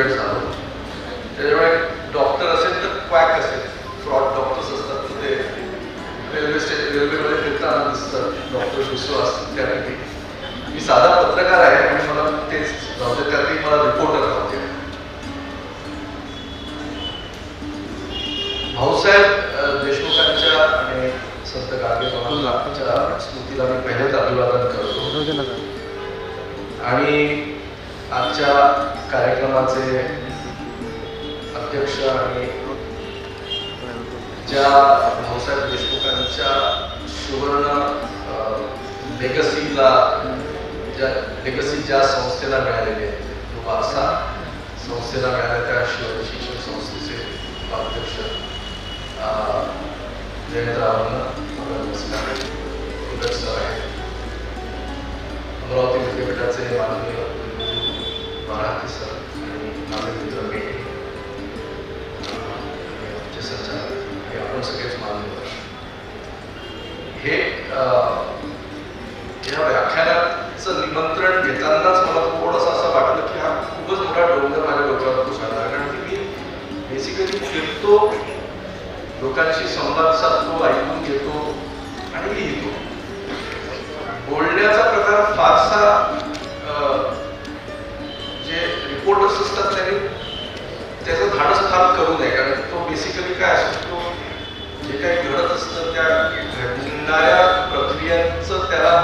Period झालो. त्याच्यामुळे doctor असेल तर क्वॅक असेल, फ्रॉड डॉक्टर्स असतात ते रेल्वेमध्ये फिरताना दिसतात, डॉक्टर विश्वास त्यापैकी. मी साधा पत्रकार आहे आणि मला तेच जाऊ दे, त्यापैकी मला रिपोर्टर राहते. भाऊसाहेब देशमुखांच्या आणि संत गाडगेबाबांच्या स्मृतीला मी पहिलेच अभिवादन करतो. आणि आजच्या कार्यक्रमाचे अध्यक्ष आणि ज्या भाऊसाहेब देशमुखांच्या सुवर्ण लेगसी ज्या संस्थेला मिळालेली आहे, जो वारसा संस्थेला मिळाला, त्या शिक्षण संस्थेचे अध्यक्ष जयंतरावांना नमस्कार. सर आहे अमरावती विद्यापीठाचे माननीय बाळाती सर आणि माझे मित्र मेटे आमचे संचालक हे आपण सगळेच मान्यवर. हे या व्याख्यानाचं निमंत्रण घेतानाच मला थोडंसं असं वाटलं की हा खूपच मोठा डोंगर माझ्या डोक्यावर कोसळला. कारण की मी बेसिकली फिरतो, लोकांशी संवाद साधतो, ऐकून घेतो आणि लिहितो. बोलण्याचा प्रकार फारसा जे रिपोर्टर्स असतात त्यांनी त्याचं धाडस फार करू नये. कारण तो बेसिकली काय असतो, जे काही घडत असतं त्या घडणाऱ्या प्रक्रियांचं त्याला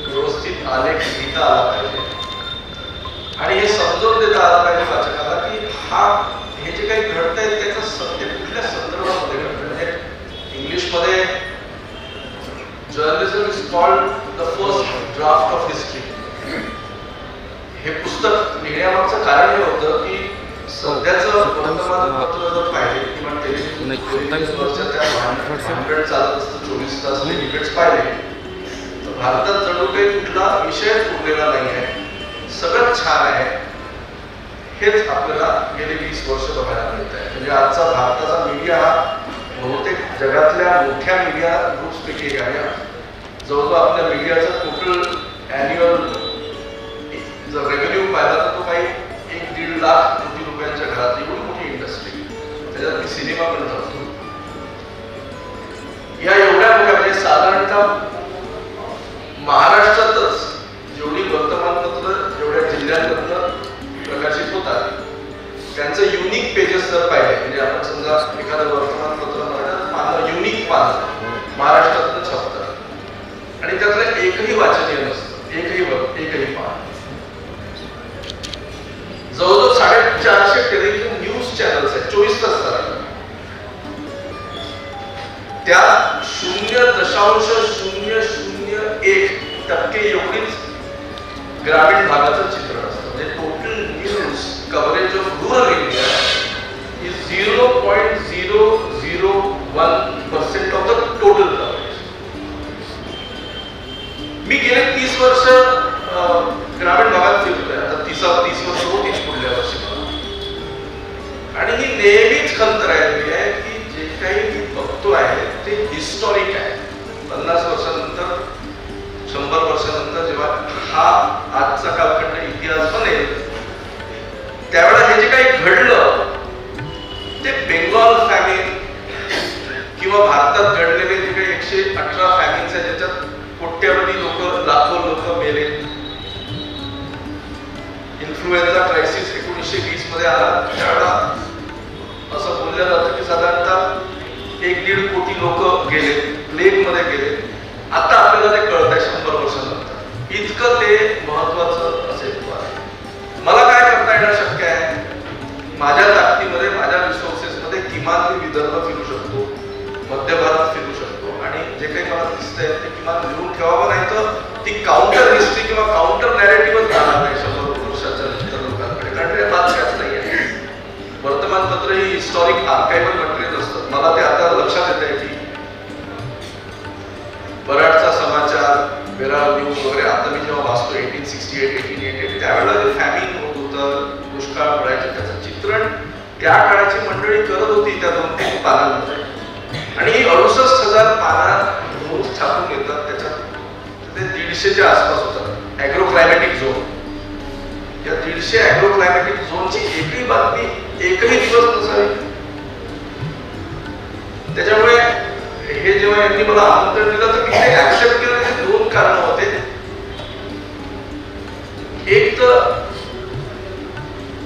व्यवस्थित आलेख लिहिता आला पाहिजे आणि हे समजून देता आला पाहिजे वाचकाला की हे जे काही घडत आहे त्याचं सत्य कुठल्या संदर्भामध्ये घडतं. म्हणजे इंग्लिशमध्ये journalism is called the first draft of history. हे पुस्तक लिहिण्यामागचं कारण हे होतं की सध्याचं वर्तमानपत्र जर पाहिले किंवा टेलिव्हिजनवरच्या त्या भानगड चालत असतं 24 तास ते डिबेट्स पाहिले तर भारतात जणू काही कुठला विषयच उरलेला नाही आहे, सगळं छान आहे. हेच आपल्याला गेली 20 वर्ष बघायला मिळत आहे. म्हणजे आजचा भारताचा मीडिया हा बहुतेक जगातल्या मोठ्या मीडिया ग्रुप्सपैकी एक आहे. जवळजवळ आपल्या मीडियाचा टोटल ॲन्युअल जर रेव्हेन्यू पाहिला तर तो काही 1-1.5 लाख कोटी रुपयांच्या घरात एवढी मोठी इंडस्ट्री, त्याच्यात मी सिनेमा पण करतो. या एवढ्या मोठ्या म्हणजे साधारणतः महाराष्ट्रातच जेवढी वर्तमानपत्र जेवढ्या जिल्ह्यांमधनं प्रकाशित होतात त्यांचं युनिक पेजेस जर पाहिले, म्हणजे आपण समजा एखादं वर्तमानपत्र पानं युनिक पानं महाराष्ट्रातनं छापतात आणि त्यातलं एकही वाचनीय नसतं, एकही पान. जवळजवळ 450 टेलिव्हिजन न्यूज चॅनल्स आहेत 24 तास चालतात. त्यात 0.001% एवढीच ग्रामीण भागाचं चित्र असतं. म्हणजे total news coverage of rural India is 0.001% of the total coverage. मी गेले 30 वर्ष ग्रामीण भागात फिरतोय. आता 30 वर्ष होतीच पुढल्या वर्षी. आणि ही नेहमीच खंत राहिलेली आहे की जे काही मी बघतो आहे ते हिस्टॉरिक आहे. 50 वर्षानंतर 100 वर्षानंतर जेव्हा हा आजचा कालखंड इतिहास बनेल त्यावेळेला हे जे काही घडलं ते बेंगॉल फॅमिन किंवा भारतात घडलेले जे काही 118 फॅमिन्स आहेत ज्याच्यात कोट्यावधी लोक, लाखो लोक मेले. इन्फ्लुएन्झा क्रायसिस 1920 मध्ये आला त्यावेळेला असं बोललं जातं की साधारणतः 1-1.5 कोटी लोक गेले, प्लेग मध्ये गेले. आता आपल्याला ते कळत आहे 100 वर्षानंतर. इतकं ते महत्वाचं अस्तित्व आहे. मला काय करता येणं शक्य आहे? माझ्या ताकदीमध्ये, माझ्या रिसोर्सेसमध्ये किमान मी विदर्भ फिरू शकतो, मध्य भारत फिरू शकतो आणि जे काही मला दिसतंय ते किमान लिहून ठेवावं. नाही तर ती काउंटर हिस्ट्री किंवा काउंटर नॅरेटिव्हच राहणार नाही 100 वर्षाच्या नंतर लोकांकडे. कारण ते बातम्याच नाही आहे. वर्तमानपत्र ही हिस्टॉरिक आर्काइव्हल मटेरियल असतं. मला ते आता लक्षात येत आहे की बराडचा समाचार, वेराळ न्यूज वगैरे आता मी जेव्हा वाचतो 1868, 1888 त्यावेळेला जे फॅमिन होत होतं, दुष्काळ पडायचं, त्याचं चित्रण त्या काळाची मंडळी करत होती त्या 2-3 पानांमध्ये. आणि 68,000 पाना रोज छापून येतात. त्याच्यात ते 150च्या आसपास होतात. ॲग्रो क्लायमॅटिक झोन या 150 ॲग्रो क्लायमॅटिक झोनची एकही बातमी एकही दिवस नसावी. त्याच्यामुळे हे जेव्हा यांनी मला आमंत्रण दिलं तर मी ते ऍक्सेप्ट केलं. त्याचे 2 कारण होते. एक तर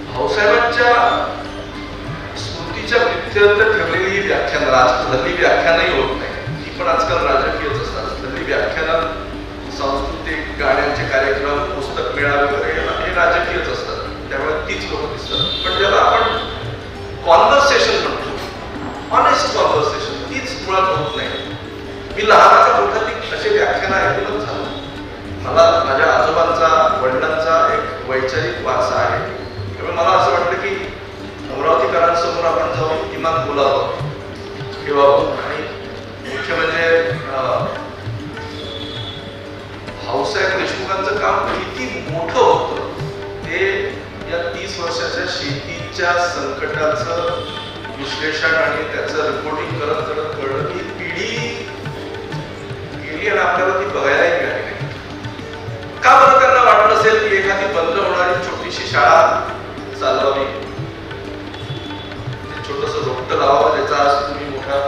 भाऊसाहेबांच्या स्मृतीच्या प्रित्यर्थ ठेवलेली ही व्याख्यान, हल्ली व्याख्यानही होत नाही, ती पण आजकाल राजकीयच असतात. हल्ली व्याख्यान, सांस्कृतिक गाण्यांचे कार्यक्रम, पुस्तक मेळावे वगैरे हे राजकीयच असतात, त्यामुळे तीच लोक दिसतात. पण ज्याला आपण कॉन्व्हर्सेशन म्हणतो, ऑनेस्ट कॉन्व्हर्सेशन, तीच मुळात होत नाही. मी लहानाचा मोठा ती असे व्याख्यान ऐकूनच झालं. मला माझ्या आजोबांचा, वडिलांचा एक वैचारिक वारसा आहे, त्यामुळे मला असं वाटतं की अमरावतीकरांसमोर आपण जाऊन किमान बोलावं किंवा, आणि मुख्य म्हणजे भाऊसाहेब देशमुखांचं काम किती मोठं होतं ते या 30 वर्षाच्या शेतीच्या संकटाचं विश्लेषण आणि त्याचं रिपोर्टिंग करत करत कळलं की पिढी गेली आणि आपल्याला ती बघायलाही मिळाली नाही. का बरं त्यांना वाटलं असेल की एखादी बंद होणारी छोटीशी शाळा चालवावी, छोटस रोपटं लावावं, त्याचा आज तुम्ही मोठा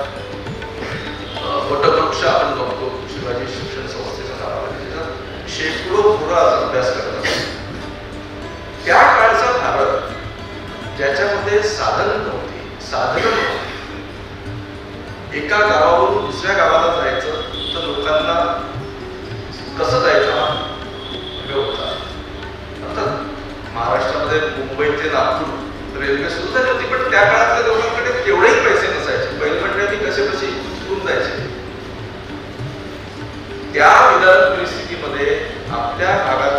वटवृक्ष आपण बघतो शिवाजी शिक्षण संस्थेच्या नावाने, त्याच्यात शेकडो पोरं आज अभ्यास करत असतात. त्या काळचा भारत ज्याच्यामध्ये साधनं नव्हती, एका गावावरून दुसऱ्या गावाला जायचं तर लोकांना कसं जायचं हा होता. अर्थात महाराष्ट्रामध्ये मुंबई ते नागपूर रेल्वे सुरू झाली होती, पण त्या काळातल्या लोकांकडे तेवढेही पैसे नसायचे. बैलगाड्यांनी कसे इथून जायचे. त्या विधान परिस्थितीमध्ये आपल्या भागात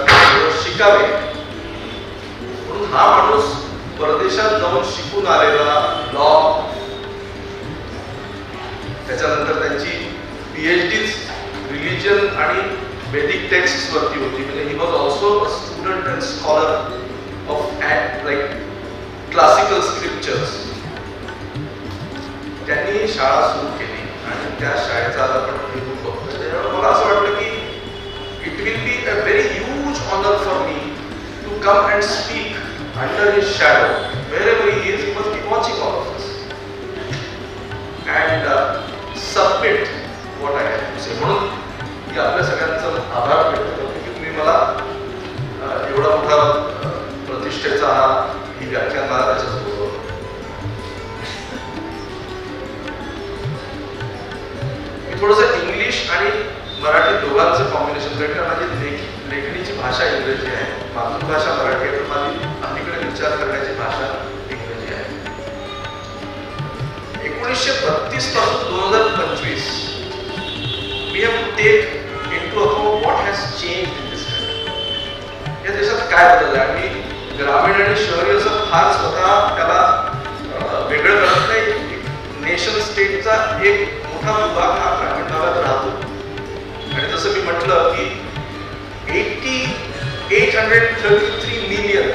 शिकावे म्हणून हा माणूस परदेशात जाऊन शिकून आलेला, लॉ, त्याच्यानंतर त्यांची PhD रिलिजन आणि वेदिक टेक्स्ट वरती होती. म्हणजे he was also a student and scholar of like classical scriptures. त्यांनी शाळा सुरू केली आणि त्या शाळेचा आपण रिव्ह्यू बघतो. त्याच्यामुळे मला असं वाटतं की it will be a very huge honour for me to come and speak under his shadow. Wherever he is, he must be watching all of us and submit what I have to say. म्हणून मी आपल्या सगळ्यांचा आभार व्यक्त करतो की तुम्ही मला एवढा मोठा प्रतिष्ठेचा ही व्याख्यान मला त्याच्यात बोलवलं. मी थोडंसं इंग्लिश आणि मराठी दोघांचं कॉम्बिनेशन करेन, कारण माझी लेखणीची भाषा इंग्रजी आहे, मातृभाषा मराठी आहे, पण माझी अलीकडे विचार करण्याची भाषा इंग्रजी आहे. 1932 पासून 2025 we have to take into account what has changed in this country. या देशात काय बदल आहे. आणि ग्रामीण आणि शहरी असं फार स्वतः त्याला वेगळं करत नाही. नेशन स्टेटचा एक मोठा विभाग हा ग्रामीण भागात राहतो. आणि जसं मी म्हटलं की 833 मिलियन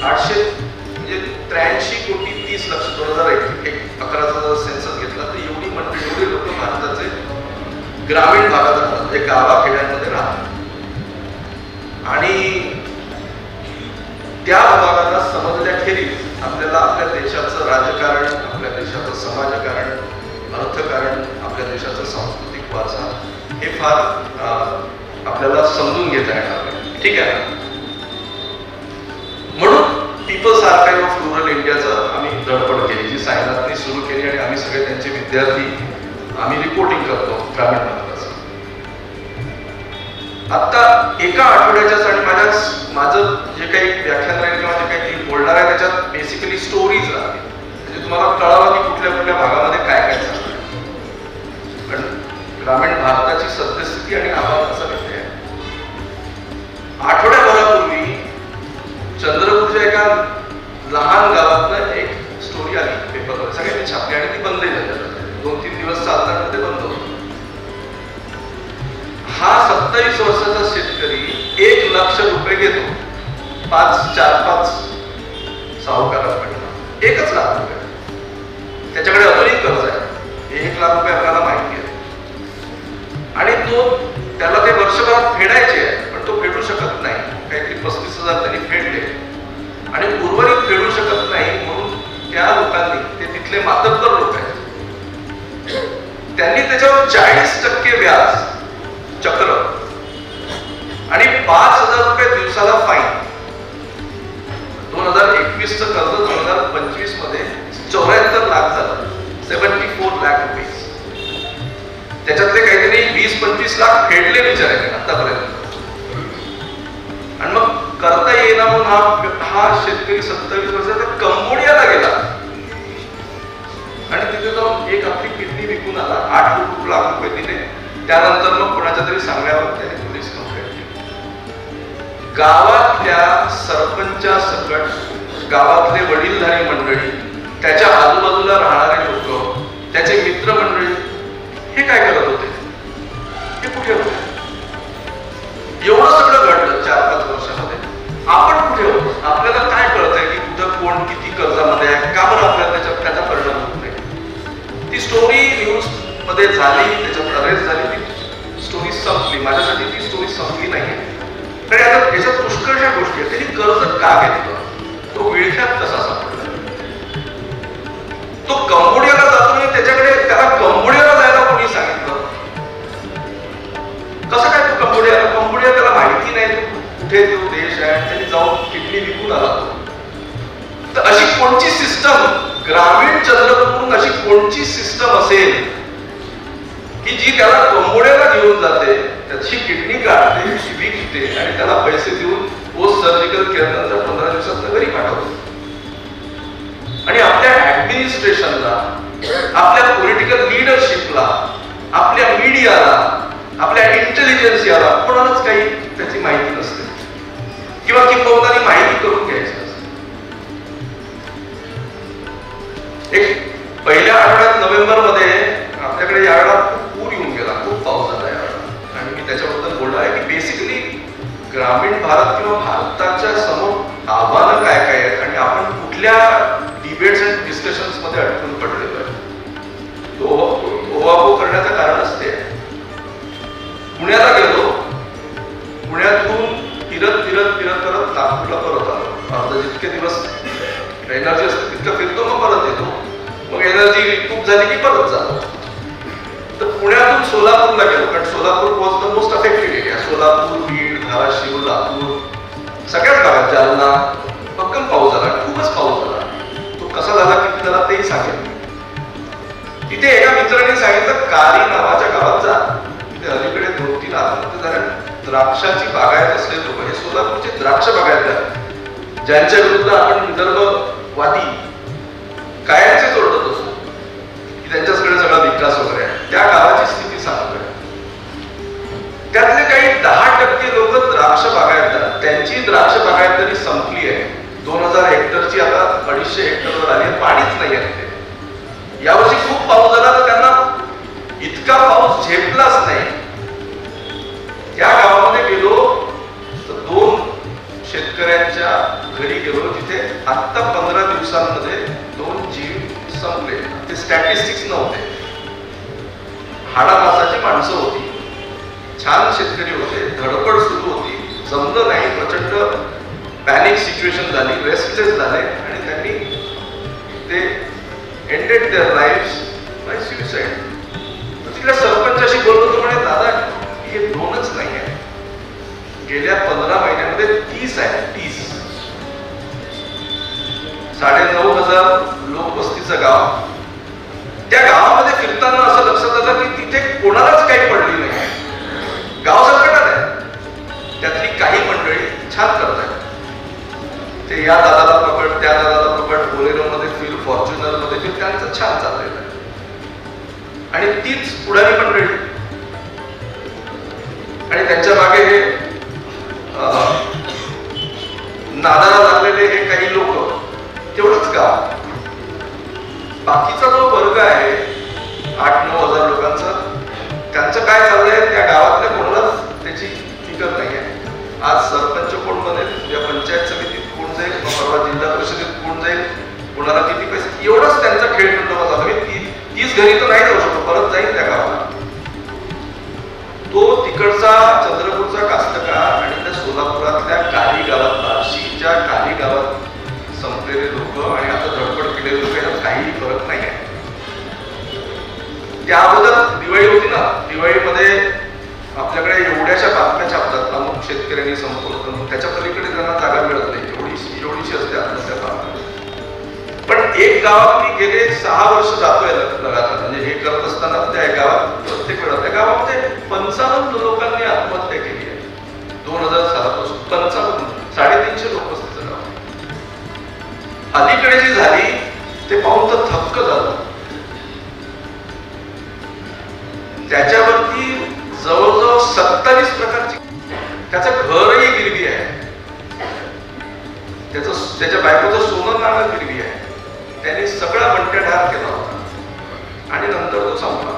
800 म्हणजे 83 कोटी 30 लक्ष 2011चा जर सेन्सस घेतला तर एवढे लोक भारताचे ग्रामीण भागात राहतात, म्हणजे गावाखेड्यांमध्ये राहतात. आणि त्या भागाला समजल्याखेरीज आपल्याला आपल्या देशाचं राजकारण, आपल्या देशाचं समाजकारण, अर्थकारण, आपल्या देशाचा सांस्कृतिक वारसा हे फार आपल्याला समजून घेता येणार. ठीक आहे. म्हणून पीपल्स आर्काइव्ह ऑफ रुरल इंडियाचं आम्ही धडपड केली, जी सायनाथने सुरू केली, आणि आम्ही सगळे त्यांचे विद्यार्थी आम्ही रिपोर्टिंग करतो ग्रामीण भागाचं. आता एका आठवड्याच्याच आणि माझं जे काही व्याख्यान राहील किंवा जे काही बोलणार आहे त्याच्यात बेसिकली स्टोरीज राहतील, म्हणजे तुम्हाला कळावं की कुठल्या कुठल्या भागामध्ये काय काय चालतं. पण ग्रामीण भारताची सद्यस्थिती आणि आव्हान कसा दिसते. आठवड्याभरापूर्वी चंद्रपूरच्या एका लहान गावातनं एक स्टोरी आली पेपरवर, सगळ्यांनी छापली आणि ती बंदही झाली. 2-3 दिवस चालताना ते बंद होतं. हा 27 वर्षाचा शेतकरी 1 लाख रुपये घेतो 4-5 सावकारांकडून. 1 लाख रुपये. त्याच्याकडे अजूनही कर्ज आहे. 1 लाख रुपये आपल्याला माहिती आहे. आणि त्याला ते वर्षभरात फेडायचे आहे, पण तो फेडू शकत नाही. काहीतरी 35,000 त्यांनी फेडले. त्यांनी त्याच्यावर 40% व्याज चक्र आणि 5,000 रुपये दिवसाला फाईन. 2021 चं कर्ज 2025 मध्ये 74 लाख झालं, 74 लाख रुपये. त्याच्यातले काहीतरी 20-25 लाख फेडले बिचारायचे आतापर्यंत. आणि मग करता येईना म्हणून हा शेतकरी 27 वर्षाचा कंबोडियाला गेला आणि तिथे जाऊन एक आपली किडनी विकून आला. 8 लाख रुपये दिले. त्यानंतर मग कोणाच्या तरी सांगण्यावर त्याने पोलीस कंप्लेंट केली. गावातल्या सरपंचासकट गावातले वडीलधारी मंडळी, त्याच्या आजूबाजूला राहणारे लोक, त्याचे मित्रमंडळी हे काय करत होते? हे कुठे होते? एवढं सगळं घडलं 4-5 वर्षामध्ये. आपण कुठे होतो? आपल्याला काय कळतंय की कुठं कोण किती कर्जामध्ये आहे? का बरं आपल्याला त्याचा परिणाम होत नाही? ती स्टोरी न्यूज मध्ये झाली, त्याच्यावर अरेस्ट झाली, ती स्टोरी संपली. माझ्यासाठी ती स्टोरी संपली नाही. कारण आता याच्यात पुष्कळशा गोष्टी आहेत. त्यांनी कर्ज का घेतलं? तो विळख्यात कसा सापडला? तो कंबोडियाला जातो आणि त्याला कंबोडियाला जायला कोणी सांगितलं? कसं काय तो कंबोडिया त्याला माहिती नाही कुठे तो देश आहे. त्यांनी जाऊन किडनी विकून आला. तर अशी कोणची सिस्टम, ग्रामीण चंद्रपूरहून अशी कोणची सिस्टम असेल की जी त्याला कंबोडियाला घेऊन जाते, त्याची किडनी काढते, विकते आणि त्याला पैसे देऊन पोस्ट सर्जिकल केअर नंतर 15 दिवसात घरी पाठवते. आणि आपल्या ऍडमिनिस्ट्रेशनला, आपल्या पॉलिटिकल लिडरशिपला, आपल्या मीडियाला, आपल्या इंटेलिजन्सियाला कोणालाच काही त्याची माहिती नसते किंवा किंबहुना माहिती करून घ्यायची नसते. एक पहिल्या आठवड्यात नोव्हेंबरमध्ये आपल्याकडे यावेळेला खूप पूर येऊन गेला, खूप पाऊस झाला यावेळेला. आणि मी त्याच्याबद्दल बोललो आहे की बेसिकली ग्रामीण भारत किंवा भारताच्या समोर आव्हानं काय काय आहेत आणि आपण कुठल्या डिबेट्स आणि डिस्कशन्स मध्ये अडकून पडलेलो आहे. ओवाबो करण्याचं कारणच ते आहे. पुण्याला गेलो, पुण्यातून फिरत करत नागपूरला परत आलो. अर्धा जितके दिवस एनर्जी असते तितकं फिरतो, मग परत येतो. मग एनर्जी खूप झाली की परत जातो. तर पुण्यातून सोलापूरला गेलो, कारण Solapur was the most affected area. Solapur, Beed, Dharashiv, Latur, सगळ्याच भागात, जालना भक्कम पाऊस झाला, खूपच पाऊस झाला. तो कसा झाला किती झाला तेही सांगेल. तिथे एका मित्राने सांगितलं कारी नावाच्या गावात जा. तिथे अलीकडे 2-3 आत्महत्या झाल्या. द्राक्षाची बागायत असले लोक, हे सोलापूरचे द्राक्ष बागायतदार, ज्यांच्या विरुद्ध आपण विदर्भवादी कायमचेच ओरडत असतो की त्यांच्याकडे सगळा विकास वगैरे आहे, त्या गावाची स्थिती सांगतोय. त्यातले काही 10% लोक द्राक्ष बागायतदार, त्यांची द्राक्ष बागायतदारी संपली आहे. 2000 हेक्टरची आता 250 हेक्टरवर आली आहे. पाणीच नाही आहे तिथे. यावर्षी खूप पाऊस झाला तर त्यांना इतका पाऊस झेपलाच नाही. त्या गावामध्ये गेलो तर 2 शेतकऱ्यांच्या घरी गेलो, तिथे आता 15 दिवसांमध्ये 2 जीव संपले. ते स्टॅटिस्टिक्स नव्हते, हाडामासाची माणसं होती, छान शेतकरी होते, धडपड सुरू होती, जमलं नाही, प्रचंड पॅनिक सिच्युएशन झाली, रेस्टलेस झाले आणि त्यांनी ते ended their lives by suicide. तिथल्या सरपंचाशी बोललो तो म्हणे, दादा हे 2च नाही आहे, गेल्या 15 महिन्यामध्ये 30 आहे. 30 9,500 लोकवस्तीचं गाव. त्या गावामध्ये फिरताना असं लक्षात आलं की तिथे कोणालाच काही पडली नाही. गाव संकटात आहे. त्यातली काही मंडळी छान करतात. ते या दादाला पकड, त्या दादाला पकड, बोलेरो मध्ये फिर, फॉर्च्युनर मध्ये फिर, त्यांचं छान चाललेलं आहे. आणि तीच पुढारी मंडळी आणि त्यांच्या मागे हे नादाला लागलेले हे काही लोक, तेवढंच गाव. बाकीचा जो वर्ग आहे 8-9 हजार लोकांचा, त्यांचं काय चाललंय त्या गावातल्या कोणालाच त्याची फिकर नाही आहे. आज सरपंच कोण बनेल, उद्या पंचायत समितीत कोण जाईल, परवा जिल्हा परिषदेत कोण जाईल, कोणाला किती पैसे, एवढंच त्यांचा खेळ खंडोबा झाला. 30 घरी तर नाही जाऊ शकतो, परत जाईल त्या गावाला. दिवाळी होती ना, दिवाळीमध्ये आपल्याकडे एवढ्याशा बातम्या छापतात, अमुक शेतकऱ्यांनी संपर्क करून, त्याच्या पलीकडे त्यांना जागा मिळत नाही, एवढीशी असते आत्महत्या बातम्या. पण एक गावात मी गेले 6 वर्ष जातोय लगातार, म्हणजे हे करत असताना त्या गावात प्रत्येक वेळा त्या गावामध्ये 55 लोकांनी आत्महत्या केली आहे 2000 सालापासून. 55, 350 लोक असतं गाव. अलीकडे जी झाली ते पाहून तर थक्क झालं. त्याच्यावरती जवळजवळ 27 प्रकारची, त्याचं घरही गिरवी आहे, त्याच्या बायकोचं सोनं नाणं गिरवी आहे. त्यांनी सगळा बंट्याढार केला होता आणि नंतर तो संपला.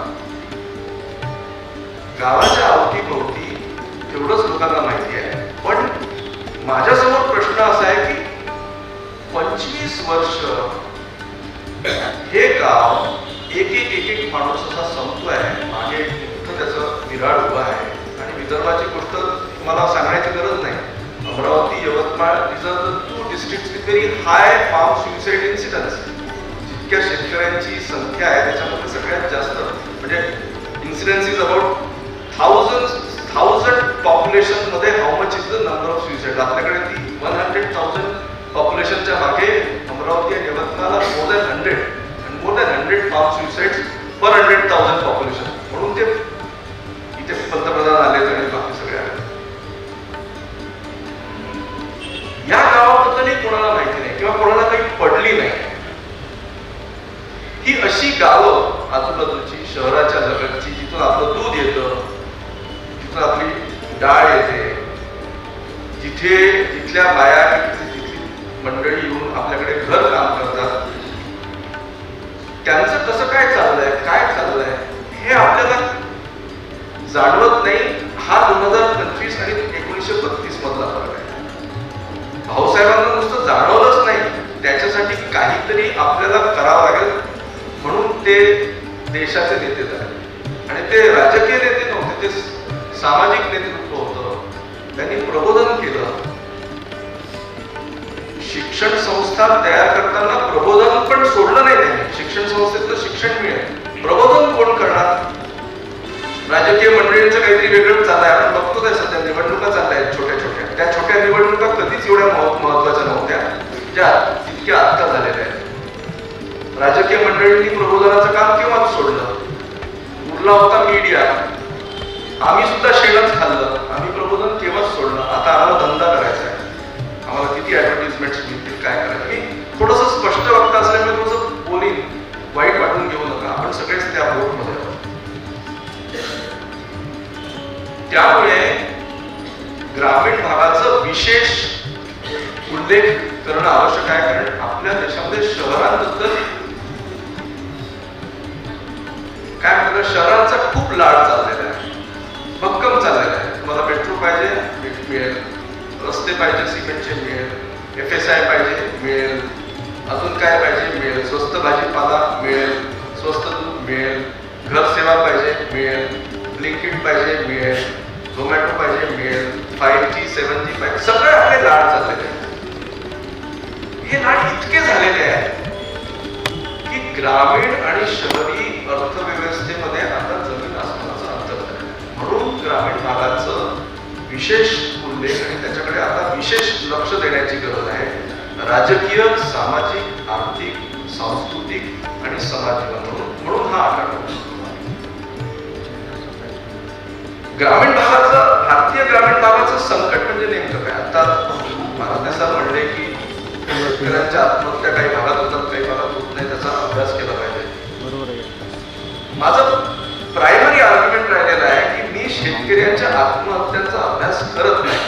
गावाच्या अवतीभोवती तेवढंच लोकांना माहिती आहे. पण माझ्यासमोर प्रश्न असा आहे की 25 वर्ष हे गाव एक एक माणूस असा संपतोय, मागे मोठं त्याचं विराड उभं आहे. आणि विदर्भाची गोष्ट तुम्हाला सांगण्याची गरज नाही. Amravati, Yavatmal, these are the 2 districts with very high farm suicide incidence. जितक्या शेतकऱ्यांची संख्या आहे त्याच्यामध्ये सगळ्यात जास्त, म्हणजे इन्सिडेन्स इज अबाउट 1000 पॉप्युलेशन मध्ये how much is the number of suicide. आपल्याकडे ती 100,000 पॉप्युलेशनच्या मागे अमरावती आणि यवतमाळला more than 100 farm suicides per 100,000 population. म्हणून ते इथे पंतप्रधान आले आणि बाकी सगळे आले. या गावाबद्दलही कोणाला माहिती नाही किंवा कोणाला काही पडली नाही. ही अशी गावं आजूबाजूची, शहराच्या लगतची, जिथून आपलं दूध येतं, जिथून आपली डाळ येते, जिथल्या बाया, तिथली मंडळी येऊन आपल्याकडे घर काम करतात, त्यांचं कसं काय चाललंय हे आपल्याला जाणवत नाही. हा 2025 आणि 1932 मधला फरक आहे. भाऊसाहेबांना नुसतं जाणवलंच नाही, त्याच्यासाठी काहीतरी आपल्याला करावं लागेल म्हणून ते देशाचे नेते झाले. आणि ते राजकीय नेते नव्हते, ते सामाजिक नेतृत्व होतं. त्यांनी प्रबोधन केलं. शिक्षण संस्था तयार करताना प्रबोधन पण सोडलं नाही त्यांनी. शिक्षण संस्थेतलं शिक्षण मिळेल, प्रबोधन कोण करणार? राजकीय मंडळींचं काहीतरी वेगळं चाललंय. आपण बघतो काय सध्या निवडणुका चालल्या आहेत छोट्या छोट्या. त्या छोट्या निवडणुका कधीच एवढ्या महत्वाच्या नव्हत्या ज्या इतक्या आत्ता झालेल्या आहेत. राजकीय मंडळींनी प्रबोधनाचं काम केव्हाच सोडलं. उरला होता मीडिया. आम्ही सुद्धा शेणच खाल्लं. आम्ही प्रबोधन केव्हाच सोडलं. आता आम्हाला धंदा करायचा आहे. आम्हाला किती ऍडव्हर्टिजमेंट्स मिळतील, काय करायचं. मी थोडंसं स्पष्ट वक्ता असल्यामुळे थोडंसं बोलीन, वाईट वाटून घेऊ नका. आपण सगळेच त्या बोटमध्ये आहोत. त्यामुळे ग्रामीण भागाचं विशेष उल्लेख करणं आवश्यक आहे. कारण आपल्या देशामध्ये शहरांबद्दल काय म्हणतात, शहरांचा खूप लाड चाललेला आहे, भक्कम चाललेला आहे. तुम्हाला मेट्रो पाहिजे मिळेल, रस्ते पाहिजे सिमेंटचे मिळेल, FSI पाहिजे मिळेल, अजून काय पाहिजे मिळेल, स्वस्त भाजीपाला मिळेल, स्वस्त दूध मिळेल, घर सेवा पाहिजे मिळेल, ब्लिंकिट पाहिजे मिळेल, झोमॅटो पाहिजे मिळेल, 5G 7G पाहिजे. सगळे आपले लाड चाललेले आहेत. हे लाड इतके झालेले आहेत की ग्रामीण आणि शहरी अर्थव्यवस्थेमध्ये आता जमीन आसमानाचं अंतर झालं. म्हणून ग्रामीण भागाचं विशेष उल्लेख आणि त्याच्याकडे आता विशेष लक्ष देण्याची गरज आहे. राजकीय, सामाजिक, आर्थिक, सांस्कृतिक आणि समाज जीवन म्हणून हा आढावा. ग्रामीण भागाचं, भारतीय ग्रामीण भागाचं संकट म्हणजे नेमकं काय? आता महाराज सर म्हणले की शेतकऱ्यांच्या आत्महत्या काही भागात होतात, काही भागात होत नाही, त्याचा अभ्यास केला पाहिजे. बरोबर आहे. माझं प्रायमरी आर्ग्युमेंट राहिलेलं आहे की मी शेतकऱ्यांच्या आत्महत्यांचा अभ्यास करत नाही.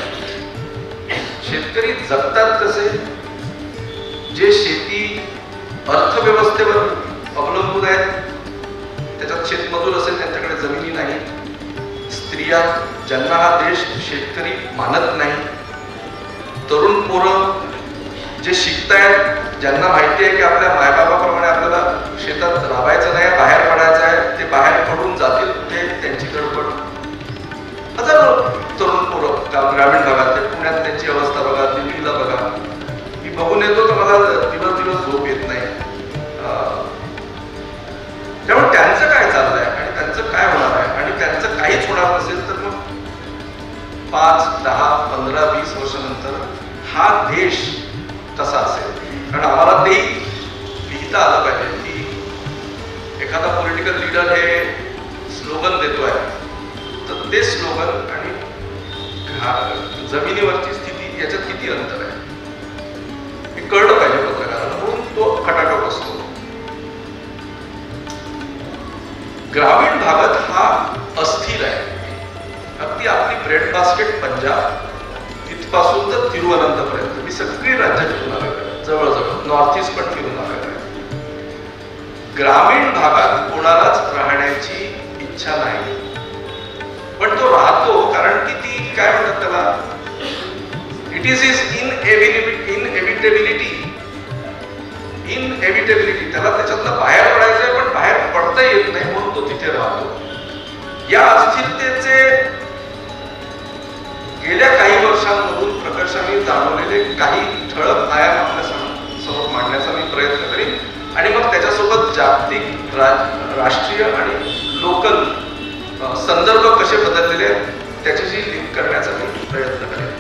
शेतकरी जगतात कसे? जे शेती अर्थव्यवस्थेवर अवलंबून आहेत, त्याच्यात शेतमजूर असेल त्यांच्याकडे जमिनी नाही, स्त्रिया ज्यांना हा देश शेतकरी मानत नाही, तरुण पोरं जे शिकतायत, ज्यांना माहिती आहे की आपल्या मायबापाप्रमाणे आपल्याला शेतात राबायचं नाही, बाहेर पडायचं आहे, ते बाहेर पडून जातील कुठे, त्यांची गडबड. हजारो तरुण पोरं ग्रामीण भागात, पुण्यात त्यांची अवस्था बघा, दिल्लीला बघा. मी बघून येतो तर मला दिवस झोप येत नाही. त्यामुळे त्यांचं काय चाललंय आणि त्यांचं काय होणार आहे ते स्लोगन आणि जमिनीवरची स्थिती याच्यात किती अंतर आहे हे कळलं पाहिजे पत्रकारांना, म्हणून तो खटाटोप असतो. ग्रामीण भागात हा अस्थिर आहे. अगदी आपली ब्रेड बास्केट पंजाब तिथपासून तर तिरुवनंतपर्यंत मी सगळी राज्य फिरून आलेलो आहे, जवळजवळ नॉर्थ ईस्ट पण फिरून आलेलो आहे. ग्रामीण भागात कोणालाच राहण्याची इच्छा नाही, पण तो राहतो कारण की ती काय म्हणतात त्याला, इट इज इनएव्हिटेबिलिटी. त्याला त्याच्यातनं बाहेर पडायचंय पण बाहेर पडता येत नाही, म्हणून तो तिथे राहतो. या अस्थिरतेचे गेल्या काही वर्षांमधून प्रकर्षाने जाणवलेले काही ठळक आयाम आपल्या समोर मांडण्याचा मी प्रयत्न करेन आणि मग त्याच्यासोबत जागतिक, राष्ट्रीय आणि लोकल संदर्भ कसे बदललेले आहेत त्याच्याशी लिंक करण्याचा मी प्रयत्न करेन.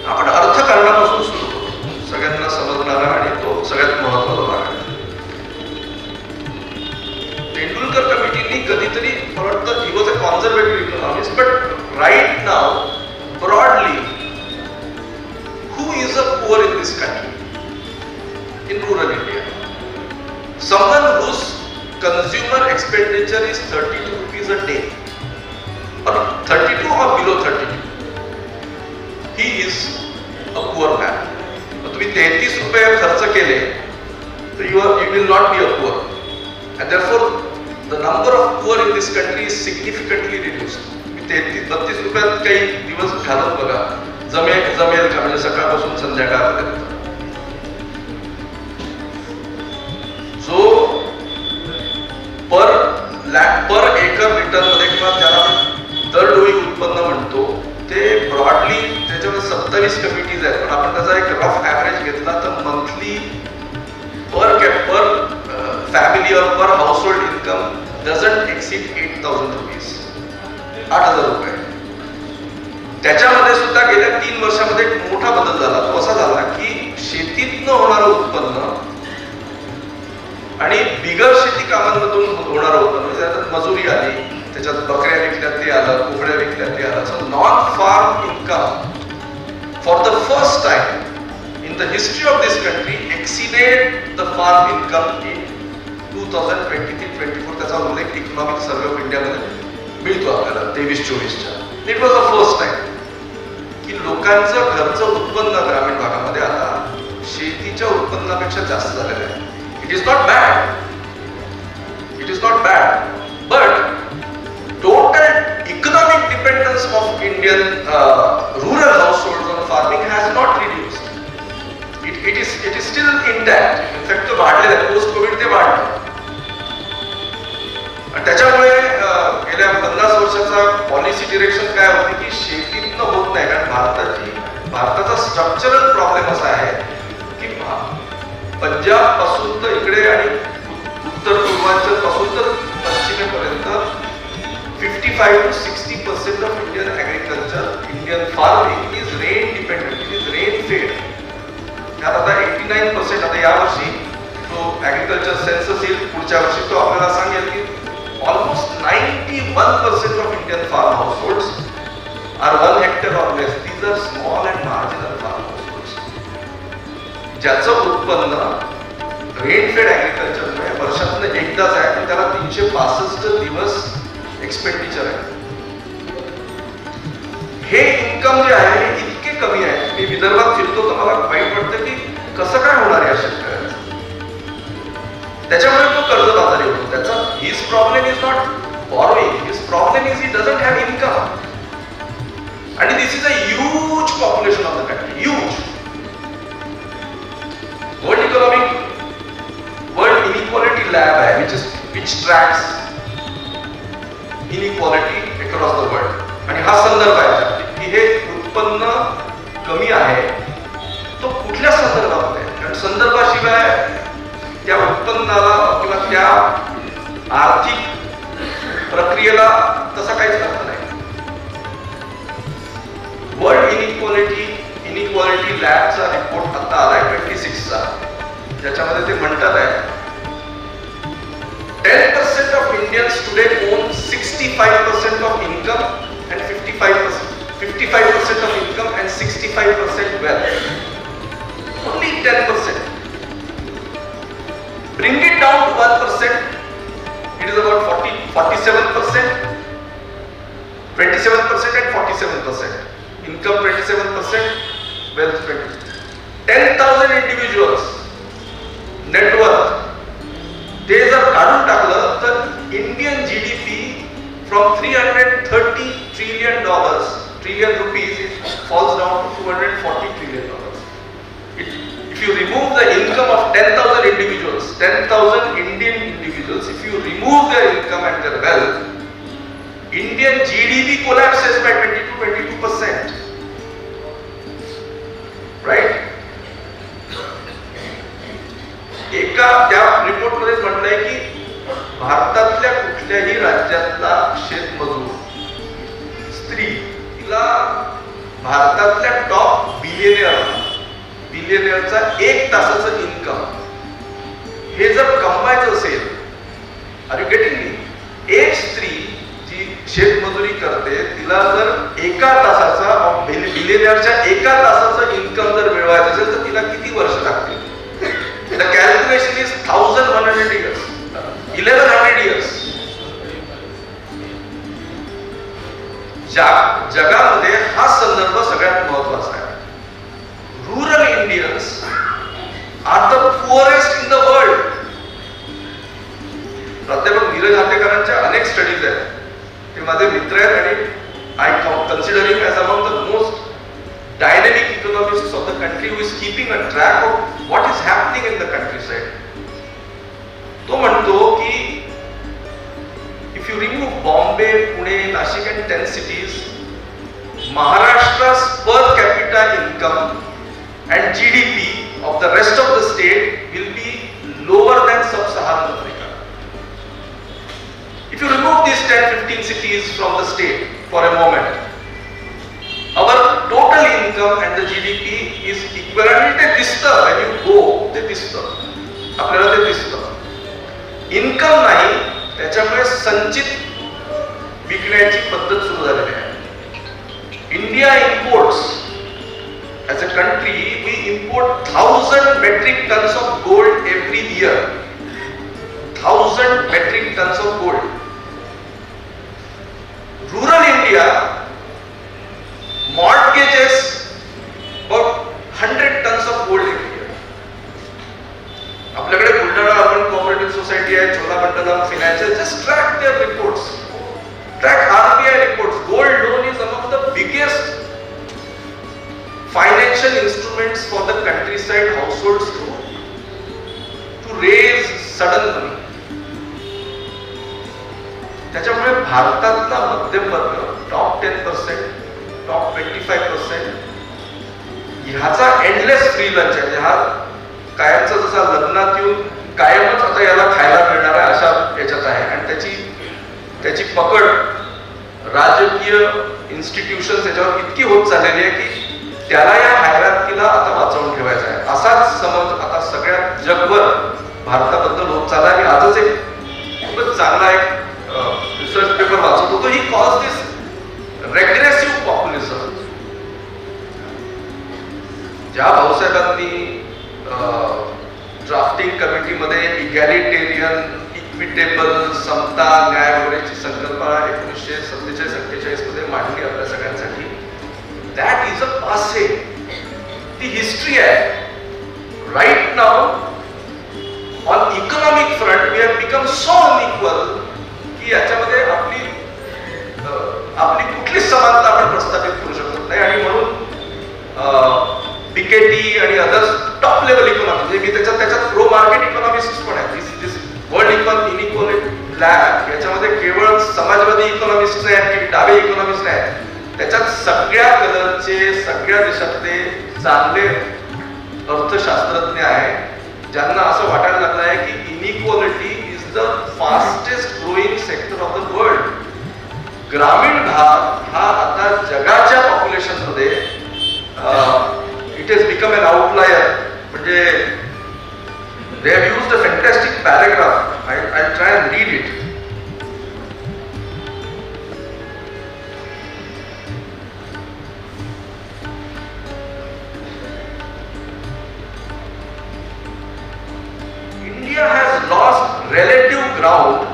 आपण अर्थकारणापासून सुरू करू, सगळ्यांना समजणारा आणि तो सगळ्यात महत्वाचा भाग आहे. तेंडुलकर कमिटीनी कधीतरी मला वाटतं he was a conservative economist, but right now broadly who is a poor in this country, in rural India? Someone whose consumer expenditure is 32 rupees a day, or 32 or below 32, he is a poor man. तुम्ही 33 रुपये खर्च केले तर you will not be a poor, and therefore the number of poor in this country is significantly reduced. 33-32 रुपयात काही दिवस घालत बघा, जमेल का म्हणजे सकाळपासून संध्याकाळपर्यंत. जो पर एकर रिटर्न मध्ये किंवा ज्याला दरडोई उत्पन्न म्हणतो ते ब्रॉडली त्याच्यामध्ये 27 कमिटीज आहेत, पण आपण त्याचा एक रफ ॲव्हरेज घेतला तर monthly per family or per household income doesn't exceed 8,000 rupees, 8,000 रुपये. त्याच्यामध्ये सुद्धा गेल्या 3 वर्षामध्ये एक मोठा बदल झाला. तो असा झाला की शेतीतनं होणारं उत्पन्न आणि बिगर शेती कामांमधून होणारं उत्पन्न, त्याच्यात मजुरी आली, त्याच्यात बकऱ्या विकल्या ते आलं, कोंबड्या विकल्या ते आलं. So non farm income for the first time in the history of this country exceeded the farm income in 2023-24. त्याचा उल्लेख इकॉनॉमिक सर्वे ऑफ इंडियामध्ये मिळतो आपल्याला 23-24च्या. It was the first time की लोकांचं घरचं उत्पन्न ग्रामीण भागामध्ये आता शेतीच्या उत्पन्नापेक्षा जास्त झालेलं आहे. It is not bad, but total economic dependence of Indian rural households on farming has not reduced. It is still intact. In fact, तो वाढलेला आहे. पोस्ट कोविड ते वाढलं. आणि त्याच्यामुळे गेल्या 50 वर्षाचा पॉलिसी डिरेक्शन काय होते की शेतीतनं होत नाही, कारण भारताचा स्ट्रक्चरल प्रॉब्लेम असा आहे की पंजाब पासून तर इकडे आणि उत्तर पूर्वांचल पासून तर पश्चिमेपर्यंत 55 to 60% of Indian agriculture, Indian farming is rain dependent, it is rain फेड. त्यात आता 89%, आता यावर्षी तो ऍग्रिकल्चर सेन्सस येईल पुढच्या वर्षी, तो आपल्याला सांगेल की almost 91% of Indian farm households are 1 hectare or less. These are small and marginal farm households ज्याचं उत्पन्न रेनफेड ऍग्रिकल्चरमुळे वर्षातून एकदाच आहे, पण त्याला 365 दिवस एक्सपेंडिचर आहे. हे इन्कम जे आहे हे इतके कमी आहे. मी विदर्भात फिरतो तर मला वाईट वाटतं की कसं काय होणार या शेतकऱ्याचं. त्याच्यामुळे तो कर्जबाजारी होतो. त्याचा his problem is not borrowing, his problem is he doesn't have income. आणि this is a huge population of the country, huge. World Inequality Lab है, which tracks inequality across the world. आणि हा संदर्भ आहे की हे उत्पन्न कमी आहे तो कुठल्या संदर्भात आहे, कारण संदर्भाशिवाय त्या उत्पन्नाला किंवा त्या आर्थिक प्रक्रियेला तसा काहीच अर्थ नाही. वर्ल्ड इनइक्वालिटी लॅबचा रिपोर्ट आता आलाय 26चा, ज्याच्यामध्ये ते म्हणतात आहे 10% of Indians today own 65 47%, 27% and 47%. Income 27%, wealth 20%. 10,000 individuals, net worth, ते जर काढून टाकलं तर Indian GDP from $330 trillion rupees, it falls down to $240 trillion. If you remove the income of 10,000 individuals, 10,000 Indian individuals, if you remove their income and their wealth, Indian GDP collapses by 22%. Right? एका त्या रिपोर्टमध्ये म्हटलंय की भारतातल्या कुठल्याही राज्यातला शेतमजूर स्त्री तिला भारतातल्या टॉप बिलियनियरचा 1 तासाचं इन्कम हे जर कमवायचं असेल, आर यू गेटिंग मी? एक स्त्री जी शेतमजुरी करते तिला जर एका तासाचा बिलियनियरच्या 1 तासाचं इन्कम जर मिळवायचं असेल तर तिला किती वर्ष लागतील? The calculation is 1100 years. 1100 years. जगामध्ये हा संदर्भ सगळ्यात महत्त्वाचा आहे. Rural Indians are the poorest in the world. प्राध्यापक नीरज हातेकरांच्या अनेक स्टडीज आहेत, ते माझे मित्र आहेत आणि I consider him as among the most dynamic economists of the country who is keeping a track of what is happening in the countryside. तो म्हणतो की if you remove Bombay, Pune, Nashik and 10 cities, Maharashtra's per capita income and GDP of the rest of the state will be lower than sub-Saharan Africa. If you remove these 10-15 cities from the state for a moment, our total income and the GDP is equivalent. ते दिसतं when you go, ते दिसतं, आपल्याला ते दिसतं. Income नाही, त्याच्यामुळे संचित विकण्याची पद्धत सुरू झालेली आहे. India imports, as a country, we import 1000 metric tons of gold every year. 1000 metric tons of gold. Rural India mortgages about 100 tons of gold every year. आपल्याकडे बुलढाणा अर्बन कोऑपरेटिव्ह सोसायटी आहे, Cholamandalam financial, just track their reports. Track RBI reports. Gold loan is among the biggest financial instruments for the countryside households to raise sudden money. त्याच्यामुळे भारतातला मध्यम वर्ग top 10%, top 25% ह्याचा endless free lunch आहे. हा कायमचा जसा लग्नात येऊन कायमच आता याला खायला मिळणार आहे अशा याच्यात आहे. आणि त्याची पकड राजकीय इन्स्टिट्यूशन्स याच्यावर इतकी होत चाललेली आहे की त्याला या हायरार्कीला आता वाचवून ठेवायचा आहे असाच समज आता सगळ्या जगभर भारताबद्दल होत चालला आहे. मी आजच एक खूपच चांगला एक रिसर्च पेपर वाचत होतो. ही कॉज दिस रेग्रेसिव्ह पॉप्युलिझम. ज्या भाऊसाहेबांनी ड्राफ्टिंग कमिटीमध्ये इगॅलिटेरियन, इक्विटेबल, समता, न्याय वगैरेची संकल्पना 1947-48 मध्ये मांडली आपल्या सगळ्यांसाठी, दॅट इज अ पासे. ती हिस्ट्री आहे. Right now on economic front we have become so unequal की याच्यामध्ये आपली कुठलीच समानता आपण प्रस्थापित करू शकत नाही. आणि म्हणून पिकेटी आणि अदर्स टॉप लेवल इकॉनॉमी, मी त्याच्यात प्रो मार्केट इकॉनॉमिस्ट पण आहे. दिस वर्ल्ड इनइक्वालिटी लॅब याच्यामध्ये केवळ समाजवादी इकॉनॉमिस्ट नाही आहेत की डावे इकॉनॉमिस्ट नाही आहेत. त्याच्यात सगळ्या कलरचे, सगळ्या देशातले चांगले अर्थशास्त्रज्ञ आहेत ज्यांना असं वाटायला लागलं आहे की inequality is the fastest growing sector of the world. ग्रामीण भाग हा आता जगाच्या पॉप्युलेशन मध्ये it has become an outlier. म्हणजे they have used a fantastic paragraph. I'll try and read it. India has lost relative ground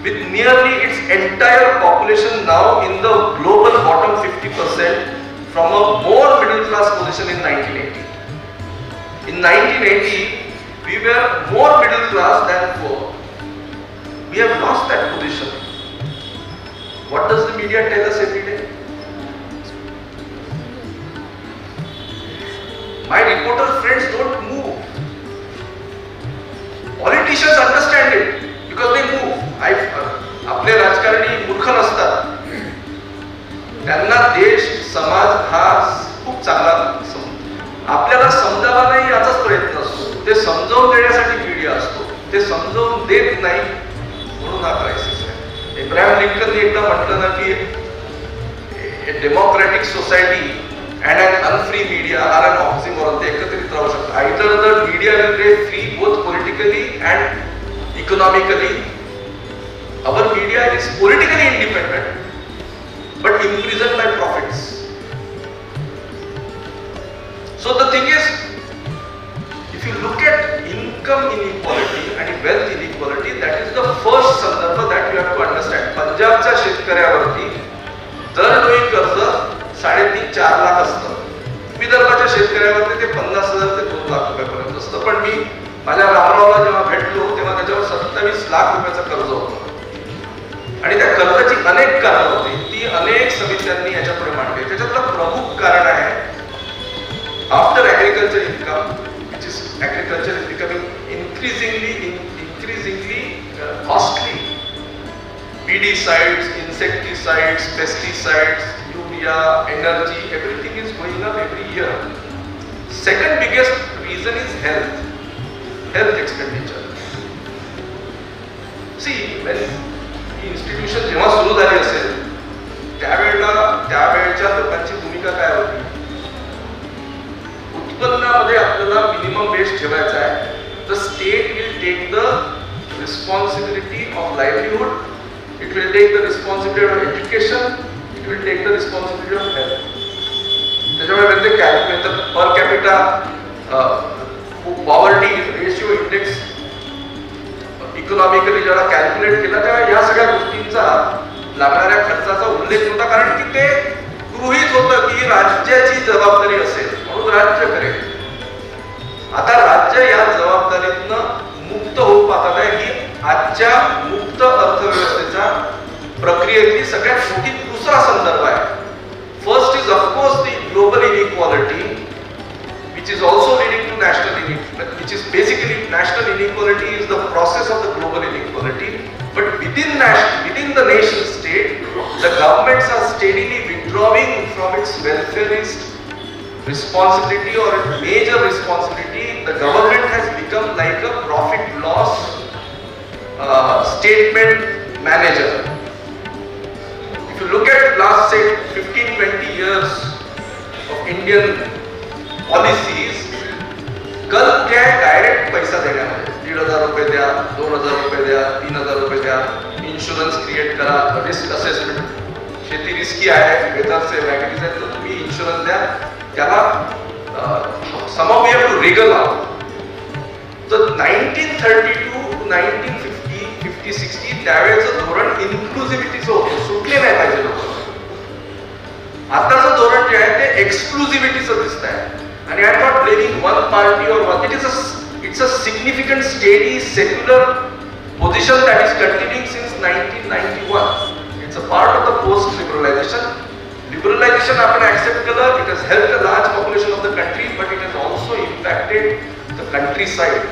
with nearly its entire population now in the global bottom 50% from a more middle class position in 1980. In 1980, we were more middle class than poor. We have lost that position. What does the media tell us every day? My reporter friends don't move. Politicians understand it because they move. आपले राजकारणी मूर्ख नसतात. त्यांना देश समाज हा खूप चांगला आपल्याला समजावा नाही याचाच प्रयत्न असतो. ते समजावून देण्यासाठी मीडिया असतो. ते समजावून देत नाही म्हणून हा क्रायसिस आहे. इब्राहिम लिंकनने एकदा म्हटलं ना की democratic society and an unfree media are an oxymoron. ते एकत्रित राहू शकतात. Either the media will be free both politically and economically. Our media is politically independent but imprisoned by profits. So the thing is, if you look at income inequality and wealth inequality, that is the first sandarbha that you have to understand. पंजाबच्या शेतकऱ्यावरती दरडोई कर्ज 3.5-4 लाख असतं. विदर्भाच्या शेतकऱ्यावरती ते 50,000 ते 2 लाख रुपयापर्यंत असतं. पण मी माझ्या रामरावला जेव्हा भेटलो तेव्हा त्याच्यावर 27 लाख रुपयाचं कर्ज होतं आणि त्या कर्जाची अनेक कारणं होती. ती अनेक समित्यांनी याच्यापुढे मांडली. त्याच्यातलं प्रमुख कारण आहे after agriculture income which is agriculture is becoming increasingly costly. Pesticides, insecticides, pesticides, urea, energy, everything is going up every year. Second biggest reason is health expenditure. See, when institution जेव्हा सुरू झाली असेल त्यावेळच्या लोकांची भूमिका काय होती? उत्पन्नामध्ये आपल्याला मिनिमम बेस ठेवायचा आहे. The state will take the responsibility of livelihood. It will take the responsibility of education. It will take the responsibility of health. त्याच्यामुळे when they calculate the per capita poverty ratio index economically जेव्हा calculate केला तेव्हा या सगळ्या गोष्टींचा लागणाऱ्या खर्चाचा उल्लेख होता. कारण की ते गृहीत होतं की राज्याची जबाबदारी असेल म्हणून राज्य करेल. आता राज्य या जबाबदारीतनं मुक्त होऊ पाहत आहे. ही आजच्या मुक्त अर्थव्यवस्थेच्या प्रक्रियेतली सगळ्यात मोठी दुसरा संदर्भ आहे. First is of course the global inequality which is also leading to national inequality, which is basically national inequality is the process of the global inequality. But within the nation state, the governments are steadily withdrawing from its welfareist responsibility or a major responsibility. The government has become like a profit loss statement manager. If you look at last say 15-20 years of Indian policies, कल क्या है? Direct पैसा देण्यामध्ये 1,500 रुपये द्या, 2,000 रुपये द्या, 3,000 रुपये द्या, इन्शुरन्स क्रिएट करा, रिस्क असेसमेंट, शेती रिस्की आहे, वेदरचे वॅगनीज आहेत तर तुम्ही इन्शुरन्स द्या. त्याला somehow we have to wriggle out. तर 1932 to 1950, 50-60 त्यावेळेचं धोरण इन्क्लुझिव्हिटीचं होतं. सुटले नाही पाहिजे लोक. आताचं धोरण जे आहे ते एक्सक्लुझिव्हिटीचं दिसत आहे. And I am not blaming one party or one. It's a significant, steady, secular position that is continuing since 1991. It's a part of the post-liberalization. Liberalization आपण accept केलं. It has helped a large population of the country, but it has also impacted the countryside.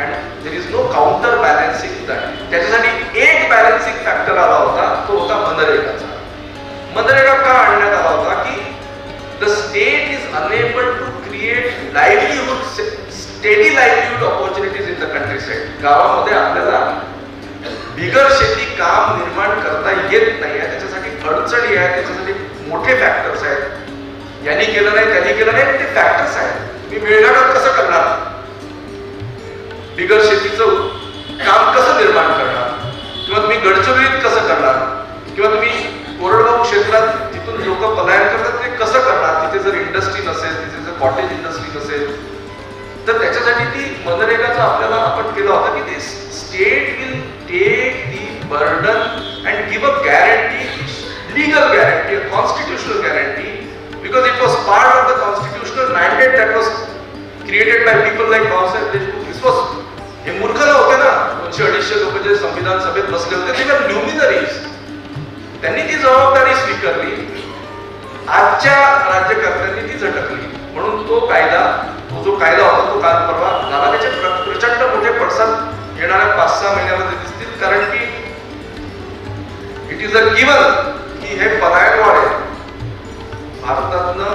And there is no counter balancing that. त्याच्यासाठी एक balancing factor आला होता, तो होता मनरेगाचा. मनरेगा का आणण्यात आला होता की the state is unable to create steady livelihood opportunities in the countryside. गावामध्ये आपल्याला बिगर शेती काम निर्माण करता येत नाही आहे. त्याच्यासाठी अडचणी आहेत, त्याच्यासाठी मोठे फॅक्टर्स आहेत. यांनी केलं नाही, त्यांनी केलं नाही, ते फॅक्टर्स आहेत. मी मेळघाटात कसं करणार? बिगर शेतीचं काम कसं निर्माण करणार? किंवा तुम्ही गडचिरोलीत कसं करणार? किंवा तुम्ही कोरडवाहू क्षेत्रात तिथून लोक पलायन करतात ते कसं करणार? तिथे जर इंडस्ट्री नसेल, तिथे जर कॉटेज इंडस्ट्री नसेल, तर त्याच्यासाठी ती मनरेगाचं आपल्याला आपण केलं होतं की ते state will take the burden and give a guarantee, legal guarantee, a constitutional guarantee, because it was part of the constitutional mandate that was created by people like Bhausaheb Deshmukh. This was, हे मूर्ख होते ना, 200-250 लोक जे संविधान सभेत बसले होते, ते वर ल्युमिनरीज. त्यांनी ती जबाबदारी स्वीकारली. आजच्या राज्यकर्त्यांनी ती झटकली. म्हणून तो जो कायदा होता तो काल परवा झाला. त्याचे प्रचंड मोठे पडसाद येणाऱ्या 5-6 महिन्यामध्ये दिसतील, कारण की इट इज अ गिवन की हे पलायनवाड आहे. भारतातनं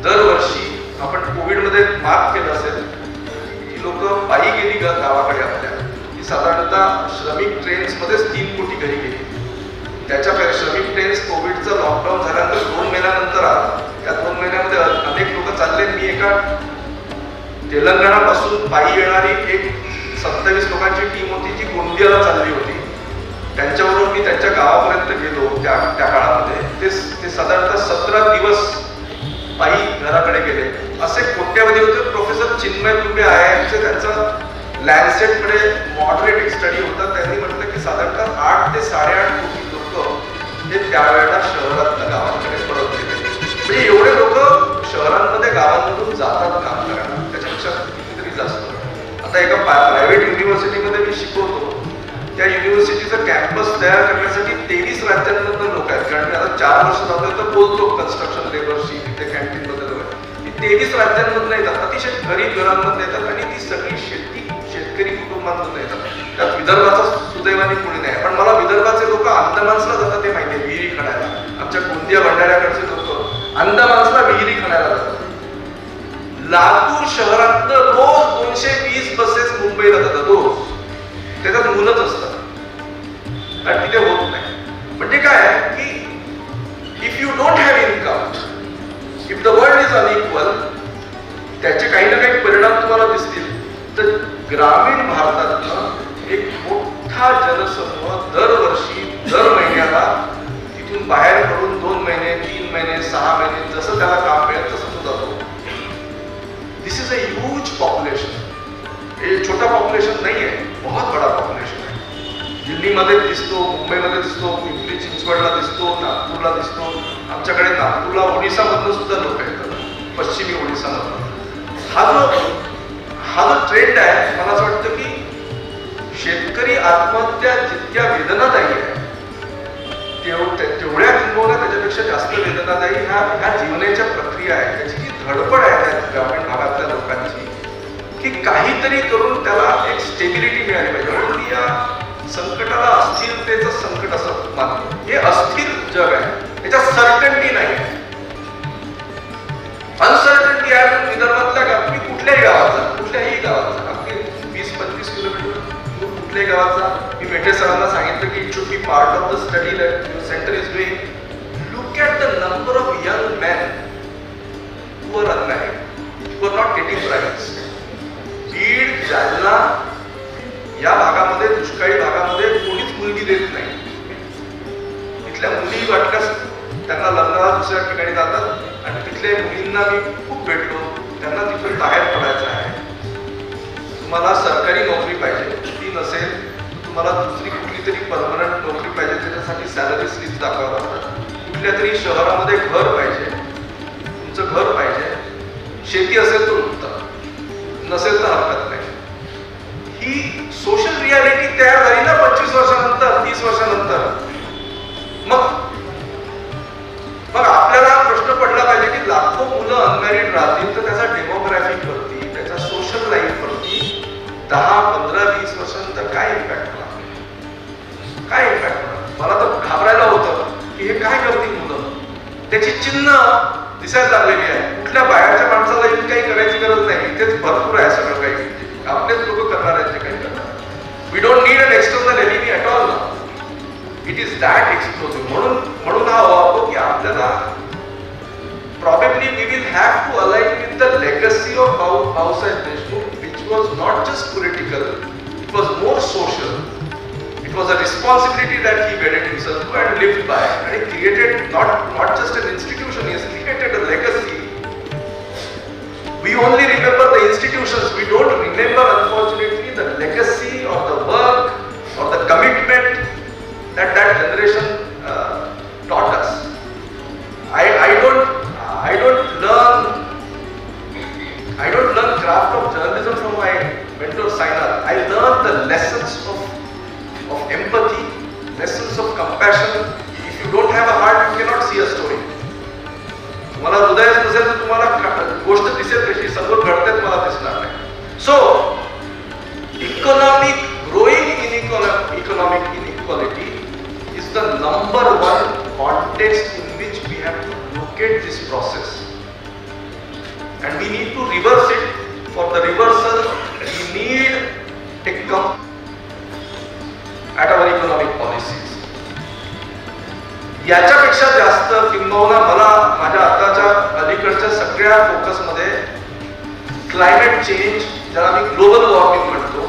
दरवर्षी आपण कोविडमध्ये मार्क केलं असेल की लोक पायी गेली गावाकडे आपल्या, की साधारणतः श्रमिक ट्रेन्समध्येच 3 कोटी घरी गेली. त्याच्यापेक्षा श्रमिक ट्रेन्स कोविडचं लॉकडाऊन झाल्यानंतर 2 महिन्यानंतर आला. त्या 2 महिन्यामध्ये अनेक लोक चालले. मी एका तेलंगणापासून पायी येणारी एक 27 लोकांची टीम होती जी गोंदियाला चालली होती. त्यांच्याबरोबर मी त्यांच्या गावापर्यंत गेलो. त्या काळामध्ये ते साधारणतः 17 दिवस पायी घराकडे गेले. असे कोट्यावधी होते. प्रोफेसर चिन्मय दुबे आहे, त्यांचा लॅन्डसेटकडे मॉडरेट एक स्टडी होता. त्यांनी म्हटलं की साधारणतः 8 ते 8.5 कोटी लोक हे त्यावेळेला शहरातल्या गावांकडे परत गेले. म्हणजे एवढे लोक शहरांमध्ये गावांमधून जातात काम करायला, त्याच्यापेक्षा कितीतरी जास्त. आता एका प्रायव्हेट युनिव्हर्सिटीमध्ये मी शिकवतो. त्या युनिव्हर्सिटीचं कॅम्पस तयार करण्यासाठी 23 राज्यांमधून लोक आहेत. कारण मी आता 4 वर्ष झालं तर बोलतो कन्स्ट्रक्शन लेबरशी, तिथे कॅन्टीन मध्ये लोक. ती 23 राज्यांमधून येतात, अतिशय गरीब घरांमधून येतात आणि ती सगळी शेतकरी कुटुंबांमधून येतात. त्यात विदर्भाचा सुदैवाने कोणी नाही. पण मला विदर्भाचे लोक अंदमानसला जातात ते माहिती आहे, विहिरी खणायला. आमच्या गोंदिया भंडाऱ्याकडचे लोक अंदमानसला विहिरी खणायला जातात. लातूर शहरातनं रोज 220 बसेस मुंबईला जातात रोज. त्याच्यात मुलंच असतात आणि तिथे होत नाही. म्हणजे काय की if you don't have income, if the world is unequal, त्याचे काही ना काही परिणाम तुम्हाला दिसतील. तर ग्रामीण भारतातनं एक मोठा जनसमूह दरवर्षी दर महिन्याला तिथून बाहेर पडून 2 महिने 3 महिने 6 महिने जसं त्याला काम मिळेल तसं तो जातो. दिस इज अ ह्यूज पॉप्युलेशन. हे छोटा पॉप्युलेशन नाही आहे, बहुत बडा पॉप्युलेशन आहे. दिल्लीमध्ये दिसतो, मुंबईमध्ये दिसतो, पिंपरी चिंचवडला दिसतो, नागपूरला दिसतो. आमच्याकडे नागपूरला ओडिसामधून सुद्धा लोक येतात, पश्चिमी ओडिसामधून. हा जो ट्रेंड आहे, मला असं वाटतं की शेतकरी आत्महत्या जितक्या वेदनादायी आहे तेवढ्या किंबहुना त्याच्यापेक्षा जास्त वेदनादायी ह्या जीवनाच्या प्रक्रिया आहे. त्याची जी धडपड आहे त्या ग्रामीण भागातल्या लोकांची, की काहीतरी करून त्याला एक स्टेबिलिटी मिळाली पाहिजे. म्हणून या संकटाला अस्थिरतेचं संकट असं मानतो. हे अस्थिर जग आहे, त्याच्यात सर्टन्टी नाही. अनसर्टन्टी आहे. विदर्भातल्या तुम्ही कुठल्याही गावात जा, अगदी 20-25 किलोमीटर दूर कुठल्याही गावात जा. मी मेटे सरांना सांगितलं की it should be part of the study centre is doing. Look at the number of young man who are unmarried, who are not getting prize. Beed, Jalna या भागामध्ये, दुष्काळी भागामध्ये कोणीच मुलगी देत नाही. तिथल्या मुली वाटल्यास त्यांना लग्नाला दुसऱ्या ठिकाणी जातात आणि तिथल्या मुलींना मी खूप भेटलो. त्यांना तिथून बाहेर पडायचं आहे. तुम्हाला सरकारी नोकरी पाहिजे, ती नसेल तुम्हाला दुसरी कुठली तरी परमनंट नोकरी पाहिजे, त्याच्यासाठी सॅलरी स्लिप दाखवावं लागतं. कुठल्या तरी शहरामध्ये घर पाहिजे, तुमचं घर पाहिजे. शेती असेल तर उत्तम, नसेल तर हरकत नाही. ही सोशल रियालिटी तयार झाली ना 25 वर्षानंतर, 30 वर्षानंतर. मग आपल्याला प्रश्न पडला पाहिजे की लाखो मुलं अनमॅरिड राहतील तर त्याचा डेमोग्राफिक वरती, त्याच्या सोशल लाईफ वरती 10, 15, 20 वर्षानंतर काय इम्पॅक्ट होणार? मला तर घाबरायला होतं की हे काय करतील मुलं. त्याची चिन्ह दिसायला लागलेली आहे. कुठल्या बाहेरच्या माणसाला इथे काही करायची गरज नाही. इथेच भरपूर आहे सगळं काही. आपलेच लोक करणार आहेत जे काही करणार. We don't need an external enemy at all. It is that explosive. म्हणून हा वाटतो की आपल्याला probably we will have to align with the legacy of Bhausaheb Deshmukh, which was not just political, it was more social. It was a responsibility that he wedded himself to and lived by, and he created not just an institution, he has created a legacy. We only remember the institutions, we don't remember unfortunately the legacy or the work or the commitment that generation taught us. I don't learn craft of journalism from my mentor Sainath. I learned the lessons of empathy, lessons of compassion. If you don't have a heart, you cannot see a story. तुम्हाला हृदयच नसेल तर तुम्हाला गोष्ट दिसेल कशी, समोर घडतेच मला दिसणार नाही. So economic inequality is the number one context in which we have to locate this process, and we need to reverse it. For the reversal, we need a at our economic policies. याच्यापेक्षा जास्त किंबहुना मला माझ्या आताच्या अलीकडच्या सगळ्या फोकसमध्ये climate change, ज्याला मी global warming म्हणतो,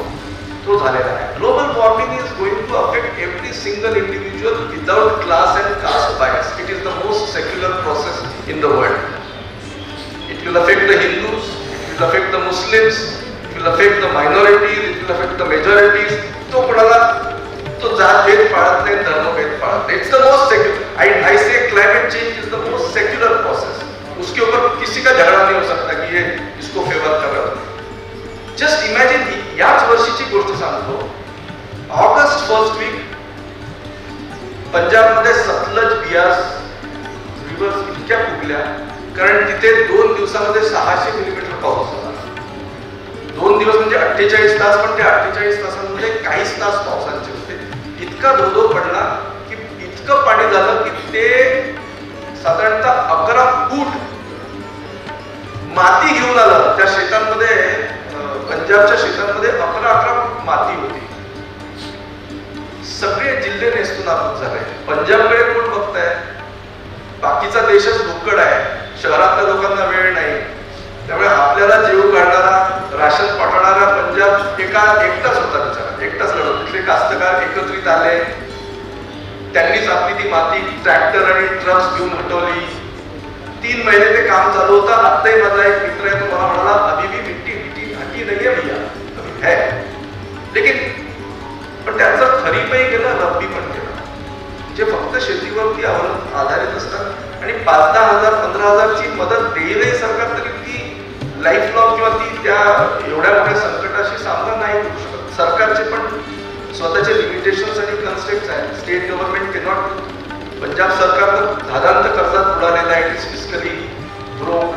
तो झालेला आहे. Global warming is going to affect every single individual without class and caste bias. It is the most secular process in the world. It will affect the Hindus, it will affect the Muslims, it will affect the minorities, it will affect the majorities. तो कोणाला तो जात भेद पाळत नाही, धर्म भेद पाळत नाही. It's the most secular. I say climate change is the most secular process. उसके ऊपर किसी का झगड़ा नहीं हो सकता कि ये इसको फेवर कर रहा है. जस्ट इमॅजिन, याच वर्षीची गोष्ट सांगतो. ऑगस्ट फर्स्ट वीक पंजाबमध्ये सतलज बियास रिव्हर्स इतक्या फुगल्या, कारण तिथे 2 दिवसामध्ये 600 मिलीमीटर पाऊस झाला. 2 दिवस म्हणजे 48 तास, पण ते 48 तासांमध्ये काहीच तास पावसाचे होते. इतका धोधो पडला की इतकं पाणी झालं की ते साधारणतः 11 फूट माती घेऊन आलं. त्या शेतांमध्ये, पंजाबच्या शेतांमध्ये 11 फूट माती होती. सगळे जिल्हे नेस्तनाबूत झाले. पंजाबकडे कोण बघताय? बाकीचा देशच भुक्कड आहे, शहरातल्या लोकांना वेळ नाही. त्यामुळे आपल्याला जीव घालणारा, राशन पाठवणारा पंजाब एकटाच होता. बिचारा एकटाच लढत. तिथले कास्तकार एकत्रित आले, त्यांनीच आपली ती माती ट्रॅक्टर आणि ट्रक्स घेऊन हटवली. 3 महिने ते काम चालू होतं. आत्ताही माझा एक मित्र आहे, तो मला म्हणाला, अभी भी मिट्टी हटी नहीं है भैया, अभी है. लेकिन पण त्यांचं खरीपही गेलं, रब्बी पण गेलं. जे फक्त शेतीवरती आधारित असतात आणि 5-10 हजार 15 हजारची मदत देईलही सरकार, तरी ती लाईफ लॉंग किंवा ती त्या एवढ्या मोठ्या संकटाशी सामना नाही करू शकत. सरकारचे पण स्वतःचे लिमिटेशन्स आणि कन्स्ट्रेंट्स आहेत. State government cannot. पंजाब सरकार तर धादांत कर्जात बुडालेलं आहे. It is fiscally broke.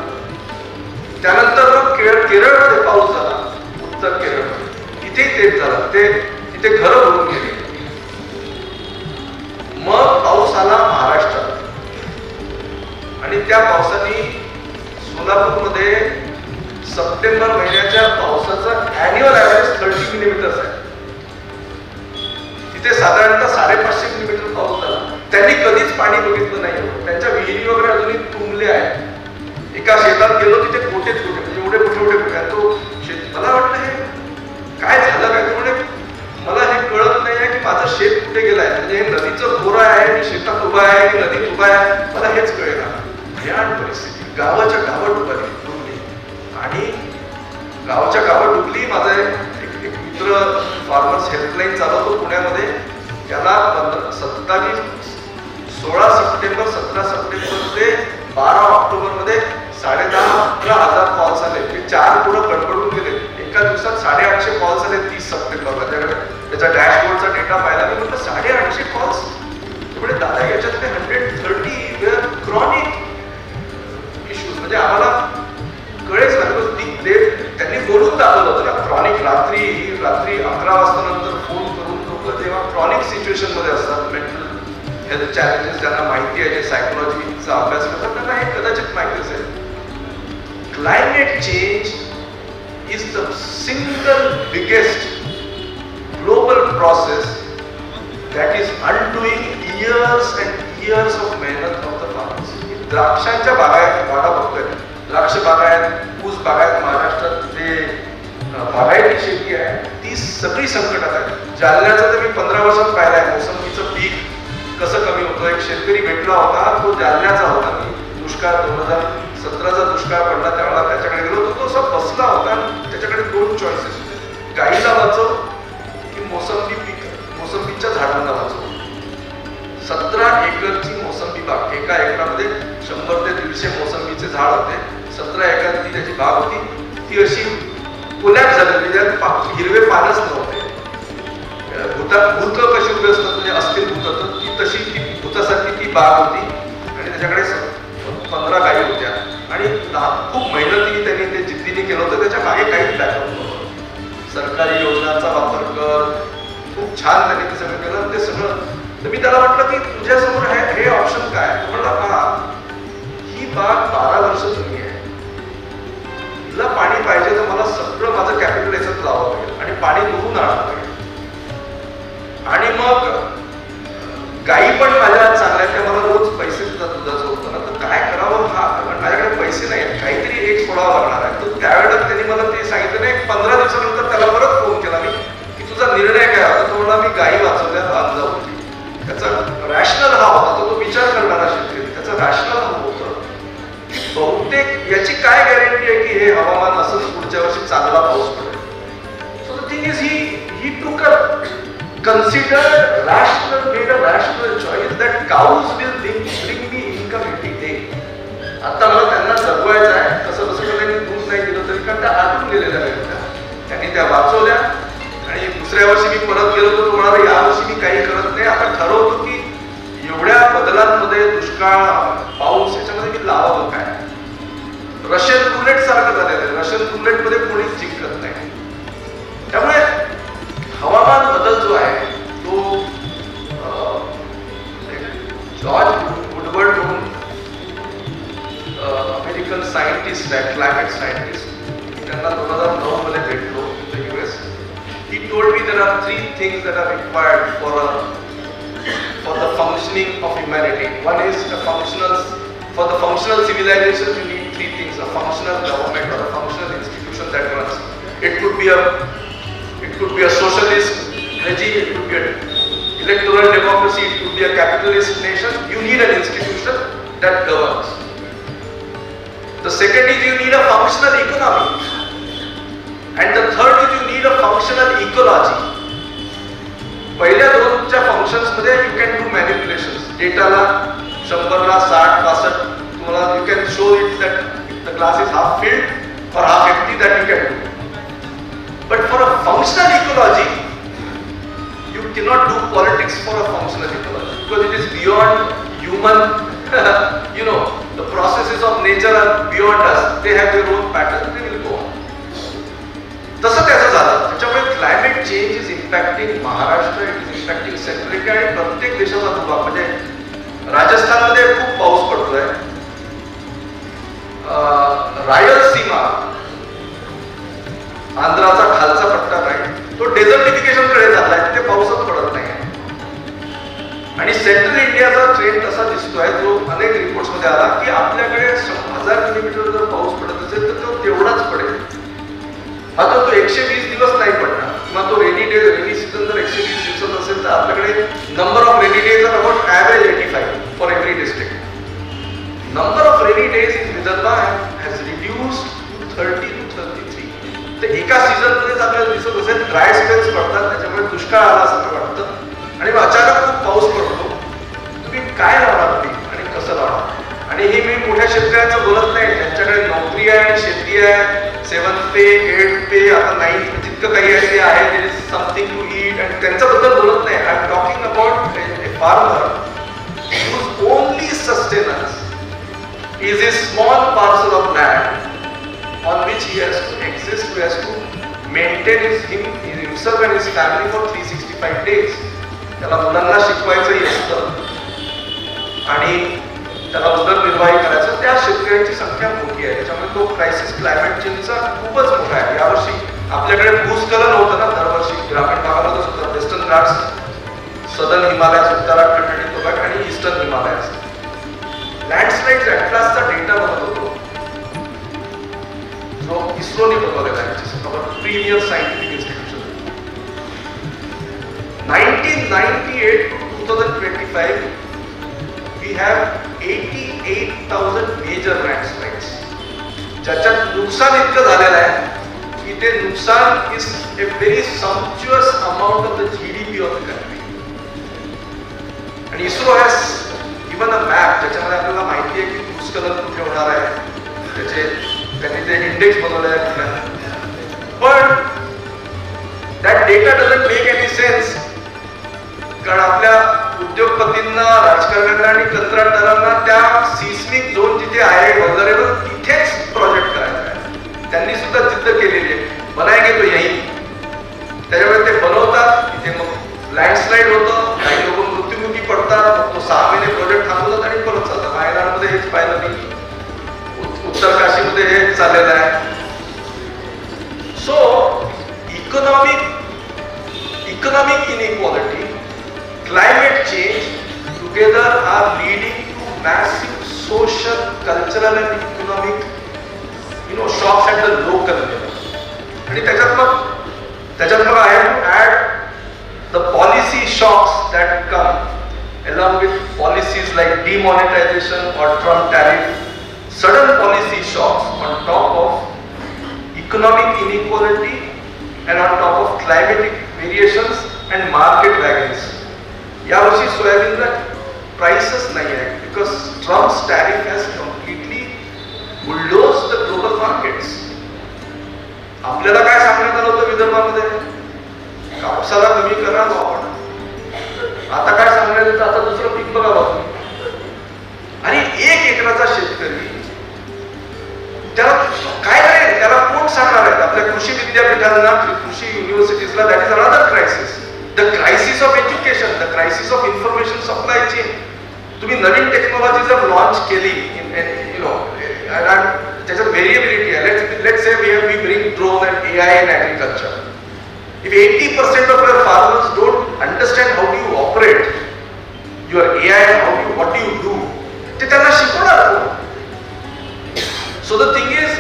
त्यानंतर मग केरळमध्ये पाऊस झाला, उत्तर केरळमध्ये. तिथेही तेच झालं. तिथे घरं भरून गेली. मग पाऊस आला महाराष्ट्रात, आणि त्या पावसाने सोलापूरमध्ये सप्टेंबर महिन्याच्या पावसाचा अॅन्युअल ॲव्हरेज 30 मिलीमीटर्स आहे. तिथे साधारणतः 550 मिलीमीटर पाऊस झाला. त्यांनी कधीच पाणी बघितलं नाही. त्यांच्या विहिरी वगैरे अजूनही तुंबले आहेत. एका शेतात गेलो, तिथे गोटेच गोटे, म्हणजे एवढे मोठे तो शेत. मला वाटलं हे काय झालं काय. म्हणजे मला हे कळत नाही आहे की माझं शेत कुठे गेलंय. म्हणजे हे नदीचं खोरं आहे, मी शेतात उभा आहे की नदीत उभा आहे, मला हेच कळेना. भयान परिस्थिती. गावाच्या गावात डुबली. आणि गावाच्या गावात डुबली. माझा एक मित्र फार्मर्स हेल्पलाईन चालवतो पुण्यामध्ये. त्याला 16 सप्टेंबर 17 सप्टेंबर ते 12 ऑक्टोबर मध्ये 10,5-11 हजार कॉल्स आले. ते 4 पुढं गडबडून गेले. एका दिवसात 850 कॉल्स आले 30 सप्टेंबरला. त्याच्या डॅशबोर्डचा डेटा पाहिला. मी म्हटलं 850 कॉल्स. त्यामुळे दादा याच्यातले 130 वेअर क्रॉनिक इश्यूज. म्हणजे आम्हाला कळेच नाही. त्यांनी बोलून दाखवलं होतं ना, क्रॉनिक. रात्री 11 वाजता नंतर फोन करून लोक जेव्हा क्रॉनिक सिच्युएशन मध्ये असतात, मेंटल हेल्थ चॅलेंजेस ज्यांना माहिती आहे, जे सायकोलॉजीचा अभ्यास करतात, त्यांना हे कदाचित माहिती असेल. Climate change is the single biggest global process that is undoing years and years of मेहनत ऑफ द फार्मर्स. द्राक्षांच्या वाडा बघतोय. द्राक्ष बागायत, ऊस बागायत, महाराष्ट्रात जे बागायती शेती आहे ती सगळी संकटात आहे. जालन्याचं तर मी 15 वर्षात पाहिलं आहे. मोसंबीचं पीक कसं कमी होतं. एक शेतकरी भेटला होता, तो जालन्याचा होता. मी दुष्काळ 2017चा दुष्काळ पडला त्यावेळेला त्याच्याकडे गेलो होतो. तो सब बसला होता. त्याच्याकडे 2 चॉईसेस होते. गाईला वाचव की मोसंबीच्या झाडांना वाचव. 17 एकरची मोसंबी बाग, एका एकरामध्ये 100 ते 150 मोसंबीचे झाड होते. 17 एकराची त्याची बाग होती. ती अशी कोलॅप्स झालेली, त्यात हिरवे पानच नव्हते. भूत कशी उभी असतात म्हणजे असतील भूत, तर ती तशी ती भूतासारखी ती बाग होती आणि त्याच्याकडे 15 गायी होत्या आणि खूप मेहनतीने त्यांनी ते जिद्दीने केलं होतं. त्याच्या मागे काहीच बॅकअप नव्हतं. सरकारी योजनांचा वापर कर, खूप छान त्यांनी ते सगळं केलं. ते सगळं तर मी त्याला म्हटलं की तुझ्यासमोर हे ऑप्शन काय? तो म्हणला पहा, ही बाग 12 वर्ष जुनी आहे, हिला पाणी पाहिजे तर मला सगळं माझं कॅपिटल याच्यात लावावं लागेल आणि पाणी दुरून आणावं लागेल आणि मग गायी पण माझ्या चांगल्या, त्या मला रोज पैसे देतात दुधाचं उत्पन्न, तर काय करावं? कारण माझ्याकडे पैसे नाही, काहीतरी एक सोडावं लागणार आहे. तर त्यावेळेला त्यांनी मला ते सांगितलं नाही. 15 दिवसानंतर त्याला परत फोन केला मी की तुझा निर्णय काय होता? तो म्हणला मी गायी वाचवल्या बांधावरती. त्याचा रॅशनल हा होता, तो विचार करणारा शेतकरी. त्याचा रॅशनल हा होतं की बहुतेक याची काय गॅरंटी आहे की हे हवामान असंच पुढच्या वर्षी चांगला पाऊस पडेल. So the thing is he टूक अ considered rational, made a rational choice that cows will bring me income every day. आता मला त्यांना जगवायचं आहे, तसं कसं त्यांनी दूध नाही दिलं तरी, कारण त्या आटून गेलेल्या होत्या. त्यांनी त्या वाचवल्या आणि दुसऱ्या वर्षी मी परत गेलो तर म्हणाला या वर्षी मी काही करत नाही, आता ठरवतो की एवढ्या बदलांमध्ये दुष्काळ, पाऊस, याच्यामध्ये मी लावावं काय. रशियन रुलेट सारखं झालेलं आहे. रशियन रुलेट मध्ये कोणीच जिंकत नाही. त्यामुळे हवामान बदल जो आहे तो जॉर्ज वुडवर्ड म्हणून अमेरिकन सायंटिस्ट आहे, क्लायमेट सायंटिस्ट. त्यांना 2009 मध्ये भेटलो in the US. He told me there are 3 things that are required for the functioning of humanity. One is for the functional civilization you need 3 things: a functional government or a functional institution that runs. It could be a socialist regime, it could be an electoral democracy, it could be a capitalist nation. You need an institution that governs. The second is you need a functional economy. And the third is you need a functional ecology. पहिल्या दोनच्या functions मध्ये you can do manipulations. डेटाला 100 ला 60 62 तुम्हाला you can show it that the glass is half filled or half empty, that you can do. But for a functional ecology, you cannot do politics for a functional ecology because it is beyond human. The processes of nature are beyond us. They have their own pattern. They will go on. तसं त्याचं झालं. त्याच्यामुळे climate change is impacting Maharashtra, it is impacting central India आणि प्रत्येक देशाचा भूभाग. म्हणजे राजस्थानमध्ये खूप पाऊस पडतोय. रायलसीमा, आंध्राचा खालचा पट्टा नाही, तो डेझर्टिफिकेशन कडे चाललाय, तिथे पाऊसच पडत नाही. आणि सेंट्रल इंडियाचा ट्रेंड तसा दिसतोय, जो अनेक रिपोर्ट्स मध्ये आला की आपल्याकडे 1000 किलोमीटर जर पाऊस पडत असेल तर तो तेवढाच पडेल. आता तो 120 दिवस नाही पडणार, किंवा तो रेनी सीझन जर 120 दिवसात असेल तर आपल्याकडे number of rainy days are about average 85 for every district. Number of rainy days in Vidarbha has reduced to 30 to 33. तर एका सीझन मध्येच आपल्याला दिसत असेल ड्राय स्पेल्स पडतात, त्याच्यामुळे दुष्काळ आला असं वाटतं आणि अचानक खूप पाऊस पडतो. तुम्ही काय लावणार पीक आणि कसं लावणार? आणि हे मी मोठ्या शेतकऱ्यांचं बोलत नाही, ज्यांच्याकडे नोकरी आहे आणि शेती आहे, 7th पे 8th पे आता 9th जितकं काही आहे ते आहे, there is something to eat, आणि त्यांच्याबद्दल बोलत नाही. I am talking about a farmer whose only sustenance is a small parcel of land on which he has to exist, who has to maintain himself and his family for 365 days. त्याला मुलांना शिकवायचंही असतं आणि त्याला उदरनिर्वाही करायचं. त्या शेतकऱ्यांची संख्या मोठी आहे, त्याच्यामुळे तो क्रायसिस क्लायमेट चेंजचा खूपच मोठा आहे. यावर्षी आपल्याकडे भूस्खलन होतं ना दरवर्षी, ग्रामीण भागामध्येच होतं. वेस्टर्न घाट्स, सदर्न हिमालयास, उत्तराखंड आणि तोबाक आणि ईस्टर्न हिमालयास. लँडस्लाइड ॲटलासचा डेटा बनत होतो, जो इस्रोने बनवलेला आहे, premier scientific institution. 1998 to 2025 we have 88,000 major landslides. ज्याच्यात नुकसान इतकं झालेलं आहे की ते नुकसान is a very sumptuous amount of the GDP of the country. आणि ISRO has even a map ज्याच्यामध्ये आपल्याला माहिती आहे की भूस्खलन कुठे होणार आहे, त्यांनी ते इंडेक्स बनवले आहे. पण that data doesn't make any sense, कारण आपल्या उद्योगपतींना, राजकारण्यांना आणि कंत्राटदारांना त्या सिस्मिक झोन जिथे आहे वगैरे तिथेच प्रोजेक्ट करायचा आहे. त्यांनी सुद्धा जिद्द केलेली आहे, बनाएंगे तो यही. त्याच्यामुळे ते बनवतात, तिथे मग लँडस्लाईड होतं, काही लोक मृत्युमुखी पडतात, मग तो 6 महिने प्रोजेक्ट थांबवतात आणि परत चालतात. नायगामध्ये हेच पाहिलं मी, उत्तर काशीमध्ये हेच चाललेलं आहे. So economic inequality, climate change together are leading to massive social, cultural and economic shocks at the local level. आणि त्याच्यात मग I have to add the policy shocks that come along with policies like demonetization or Trump tariff, sudden policy shocks on top of economic inequality and on top of climatic variations and market vagaries. यावर्षी सोयाबीनला प्राइसच नाही आहे because Trump's tariff has completely bulldoze the global markets. आपल्याला काय सांगण्यात आलं होतं विदर्भामध्ये, कापसाला कमी करा आपण, आता काय सांगण्यात येतं, आता दुसरं पीक बघा तुम्ही. आणि 1 एकराचा शेतकरी त्याला काय करेल, त्याला कोण सांगणार आहे? आपल्या कृषी विद्यापीठांना, कृषी युनिव्हर्सिटीजला that is another crisis. The crisis of education, the crisis of information supply chain. तुम्ही नवीन टेक्नॉलॉजी जर लॉन्च केली, त्याच्यात व्हेरिएबिलिटी आहे. Let's say we bring drone and AI in agriculture. If 80% of your farmers don't understand how do you operate your AI, what do you do, ते त्यांना शिकवणार कोण? So the thing is,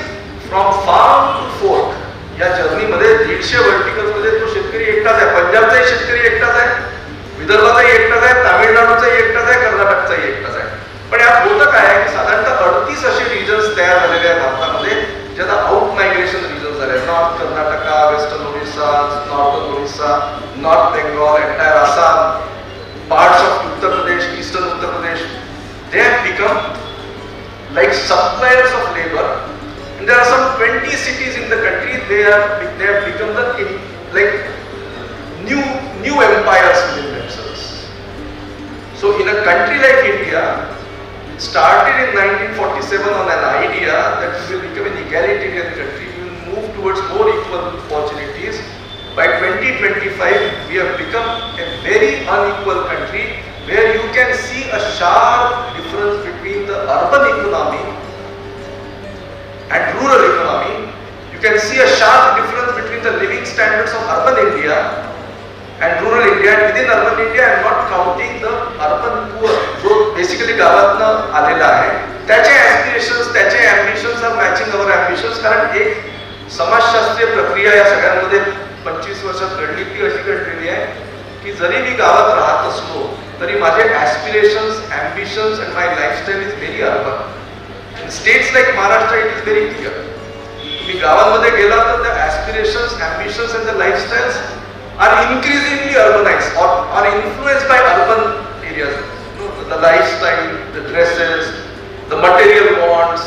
from farm to fork या जर्नीमध्ये 150 verticals मध्ये तो शेतकरी एकटाच आहे. पंजाबचाही शेतकरी एकटाच आहे, विदर्भाचाही एकटाच आहे, तामिळनाडूचाही एकटाच आहे, कर्नाटकचाही एकटाच आहे. पण यात होतं काय आहे की साधारणतः 38 असे रिजन्स तयार झालेले आहेत भारतामध्ये, जे आता आउट मायग्रेशन रिजन झाले. North Karnataka, western Odisha, northern Odisha, north Bengal, entire Assam, parts of Uttar Pradesh, eastern Uttar Pradesh. They have become like suppliers of labour. And there are some 20 cities in the country. They have become the like new empires within themselves. So in a country like India, it started in 1947 on an idea that we will become an egalitarian country. We will move towards more equal opportunities. By 2025, we have become a very unequal country where you can see a sharp difference between the urban economy and rural economy. You can see a sharp difference between the living standards of urban India and rural India. And within urban India, I am not counting the urban poor, जो basically गावातनं आलेला आहे. त्याचे aspirations, त्याचे ambitions are matching our ambitions. कारण एक समाजशास्त्रीय प्रक्रिया या सगळ्यांमध्ये 25 वर्षात घडली, ती अशी घडलेली आहे की जरी मी गावात राहत असलो तरी माझे aspirations, ambitions and my lifestyle is very urban. In states like Maharashtra, it is very clear. तुम्ही गावांमध्ये गेला तर the aspirations, ambitions and the lifestyles are increasingly urbanized or influenced by urban areas. The lifestyle, the dresses, the material wants.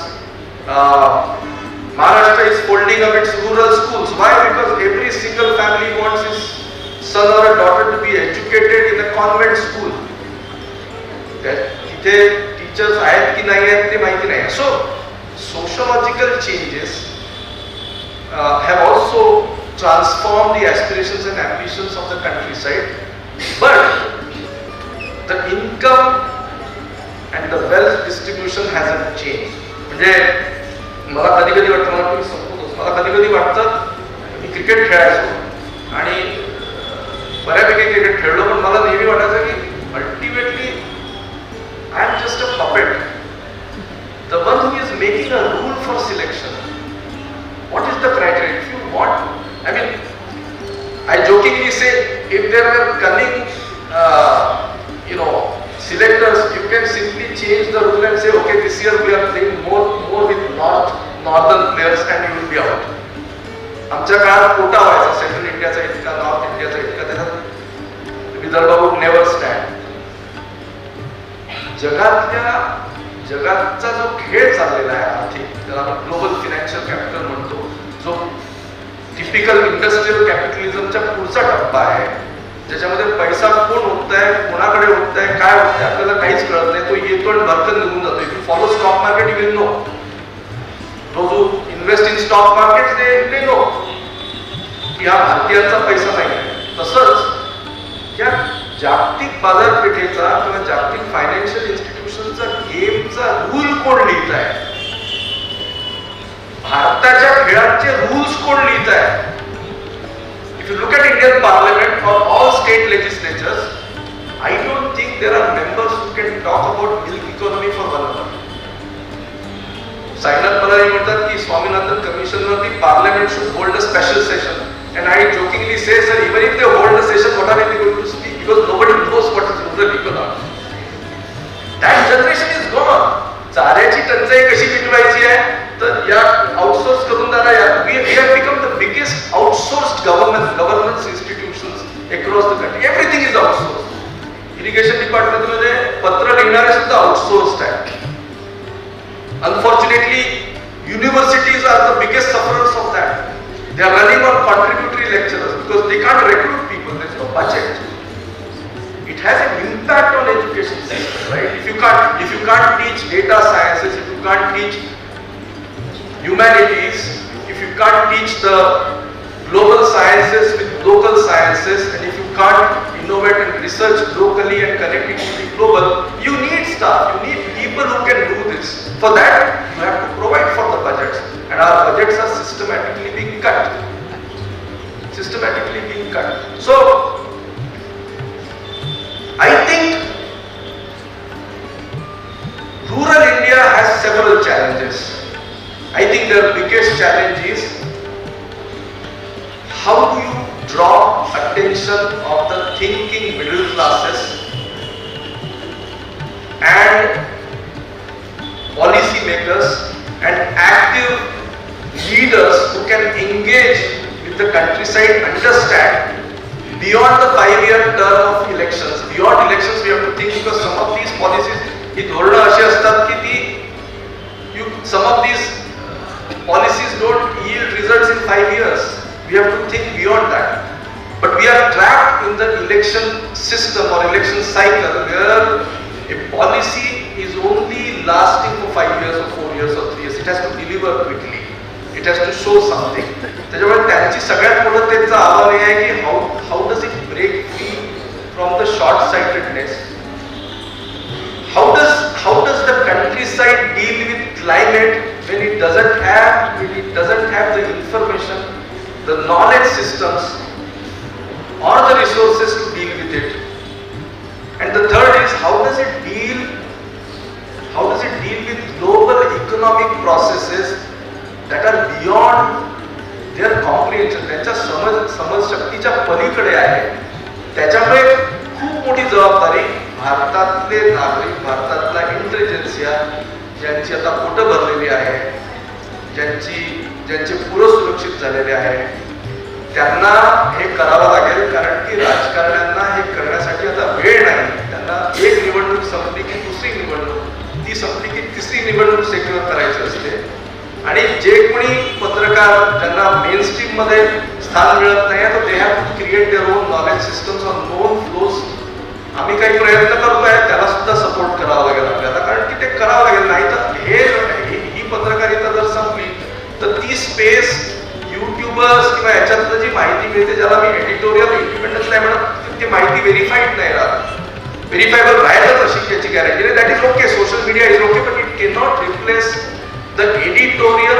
Maharashtra is folding up its rural schools. Why? Because every single family wants his son or a daughter to be educated in a convent school. तिथे teachers आहेत की नाही आहेत ते माहिती नाही. So sociological changes have also transformed the aspirations and ambitions of the countryside, but the income and the wealth distribution hasn't changed. म्हणजे मला कधी कधी वाटतं, मला तुम्ही संपवतोच, मला कधी कधी वाटतं मी क्रिकेट खेळायचो आणि बऱ्यापैकी क्रिकेट खेळलो, पण मला नेहमी वाटायचं की ultimately I am just a puppet. The one who is making a rule for selection. What is the criteria? If you want, I mean, I jokingly say, if there were cunning, selectors, you can simply change the rule and say, okay, this year we are playing more with northern players and you will be out. आमच्या काळात कोटा व्हायचा, central इंडियाचा इतका, north इंडियाचा इतका, त्याच्यात Vidarbha would never stand. जगाचा जो खेळ चाललेला आहे आर्थिक, त्याला आपण ग्लोबल फायनान्शियल कॅपिटल म्हणतो, जो टिपिकल इंडस्ट्रियल कॅपिटलिझमच्या पुढचा टप्पा आहे, ज्याच्यामध्ये पैसा कोण होतंय, कोणाकडे होतंय, काय होतंय आपल्याला काहीच कळत नाही. तो येतो आणि भरकन निघून जातो. If you follow stock market you will know. those who invest in stock markets they know की हा भारतीयांचा पैसा नाही आहे. तसंच या जागतिक बाजारपेठेचा किंवा जागतिक फायनान्शियल इन्स्टिट्यूशनचा गेमचा रूल कोण लिहित आहे, भारताच्या खेळाचे रूल्स कोण लिहित आहे. If you look at Indian parliament for all state legislatures, I don't think there are members who can talk about milk economy for 1 hour. Sainath परारी म्हणतात की स्वामीनाथन कमिशन वरती parliament should hold a special session, and I jokingly say, sir, even if they hold a session, what are they going to speak? Because nobody knows what is rural economy. That generation is gone. चाऱ्याची टंचाई कशी मिटवायची आहे, तर या outsource करून we have become the biggest outsourced governance institutions across the country. Everything is outsourced. Irrigation department मध्ये पत्र लिहिणारे सुद्धा आउटसोर्स्ड आहे. Unfortunately, universities are the biggest sufferers of that. They are running on contributory lecturers because they can't recruit people. There is no budget. It has an impact on education system, right? If you can't teach data sciences, if you can't teach humanities, if you can't teach the global sciences with local sciences, and if you can't innovate and research locally and connect it to the global, you need staff, you need people who can do this. For that, you have to provide for the budgets, and our budgets are systematically being cut. So, I think rural India has several challenges. I think the biggest challenge is how do you draw attention of the thinking middle classes and policy makers and active leaders who can engage with the countryside, understand beyond the 5-year term of elections. Beyond elections we have to think, because some of these policies, ही धोरणं अशी असतात की ती some of these policies don't yield results in 5 years. We have to think beyond that. But we are trapped in the election system or election cycle where a policy is only lasting for 5 years or 4 years or 3 years. It has to deliver quickly. It has to show something. त्याच्यामुळे त्यांची सगळ्यात मोठं त्यांचं आव्हान हे आहे की how does it break free from the short sightedness? How does the countryside deal with climate when it doesn't have the information, the knowledge systems or the resources to deal with it? And the third is how does it deal with global economic processes that are beyond their comprehension, त्यांच्या समज शक्तीच्या पलीकडे आहे. त्याच्यामुळे खूप मोठी जबाबदारी भारतातले नागरिक, भारतातला इंटेलिजन्सिया ज्यांची आता पोटं भरलेली आहे, ज्यांचे पुरं सुरक्षित झालेले आहे, त्यांना हे करावं लागेल. कारण की राजकारण्यांना हे करण्यासाठी आता वेळ नाही. त्यांना एक निवडणूक संपली की दुसरी निवडणूक, ती संपली की तिसरी निवडणूक सेक्युअर करायची असते. आणि जे कोणी पत्रकार ज्यांना मेन स्ट्रीम मध्ये स्थान मिळत नाही, तर they have to create their own knowledge systems on known flows. आम्ही काही प्रयत्न करतोय, त्याला सुद्धा सपोर्ट करावा लागेल आपल्याला, कारण की ते करावं लागेल. नाही तर ही पत्रकारिता जर संपली तर ती स्पेस युट्यूबर्स किंवा याच्यातलं जी माहिती मिळते, ज्याला मी एडिटोरियल इंडिपेंडन्स नाही म्हणत, ती माहिती व्हेरीफाईड नाही राहत. व्हेरीफायबल राहिलंच अशी याची गॅरंटी नाही. That is okay, social media is okay, but it can not replace the editorial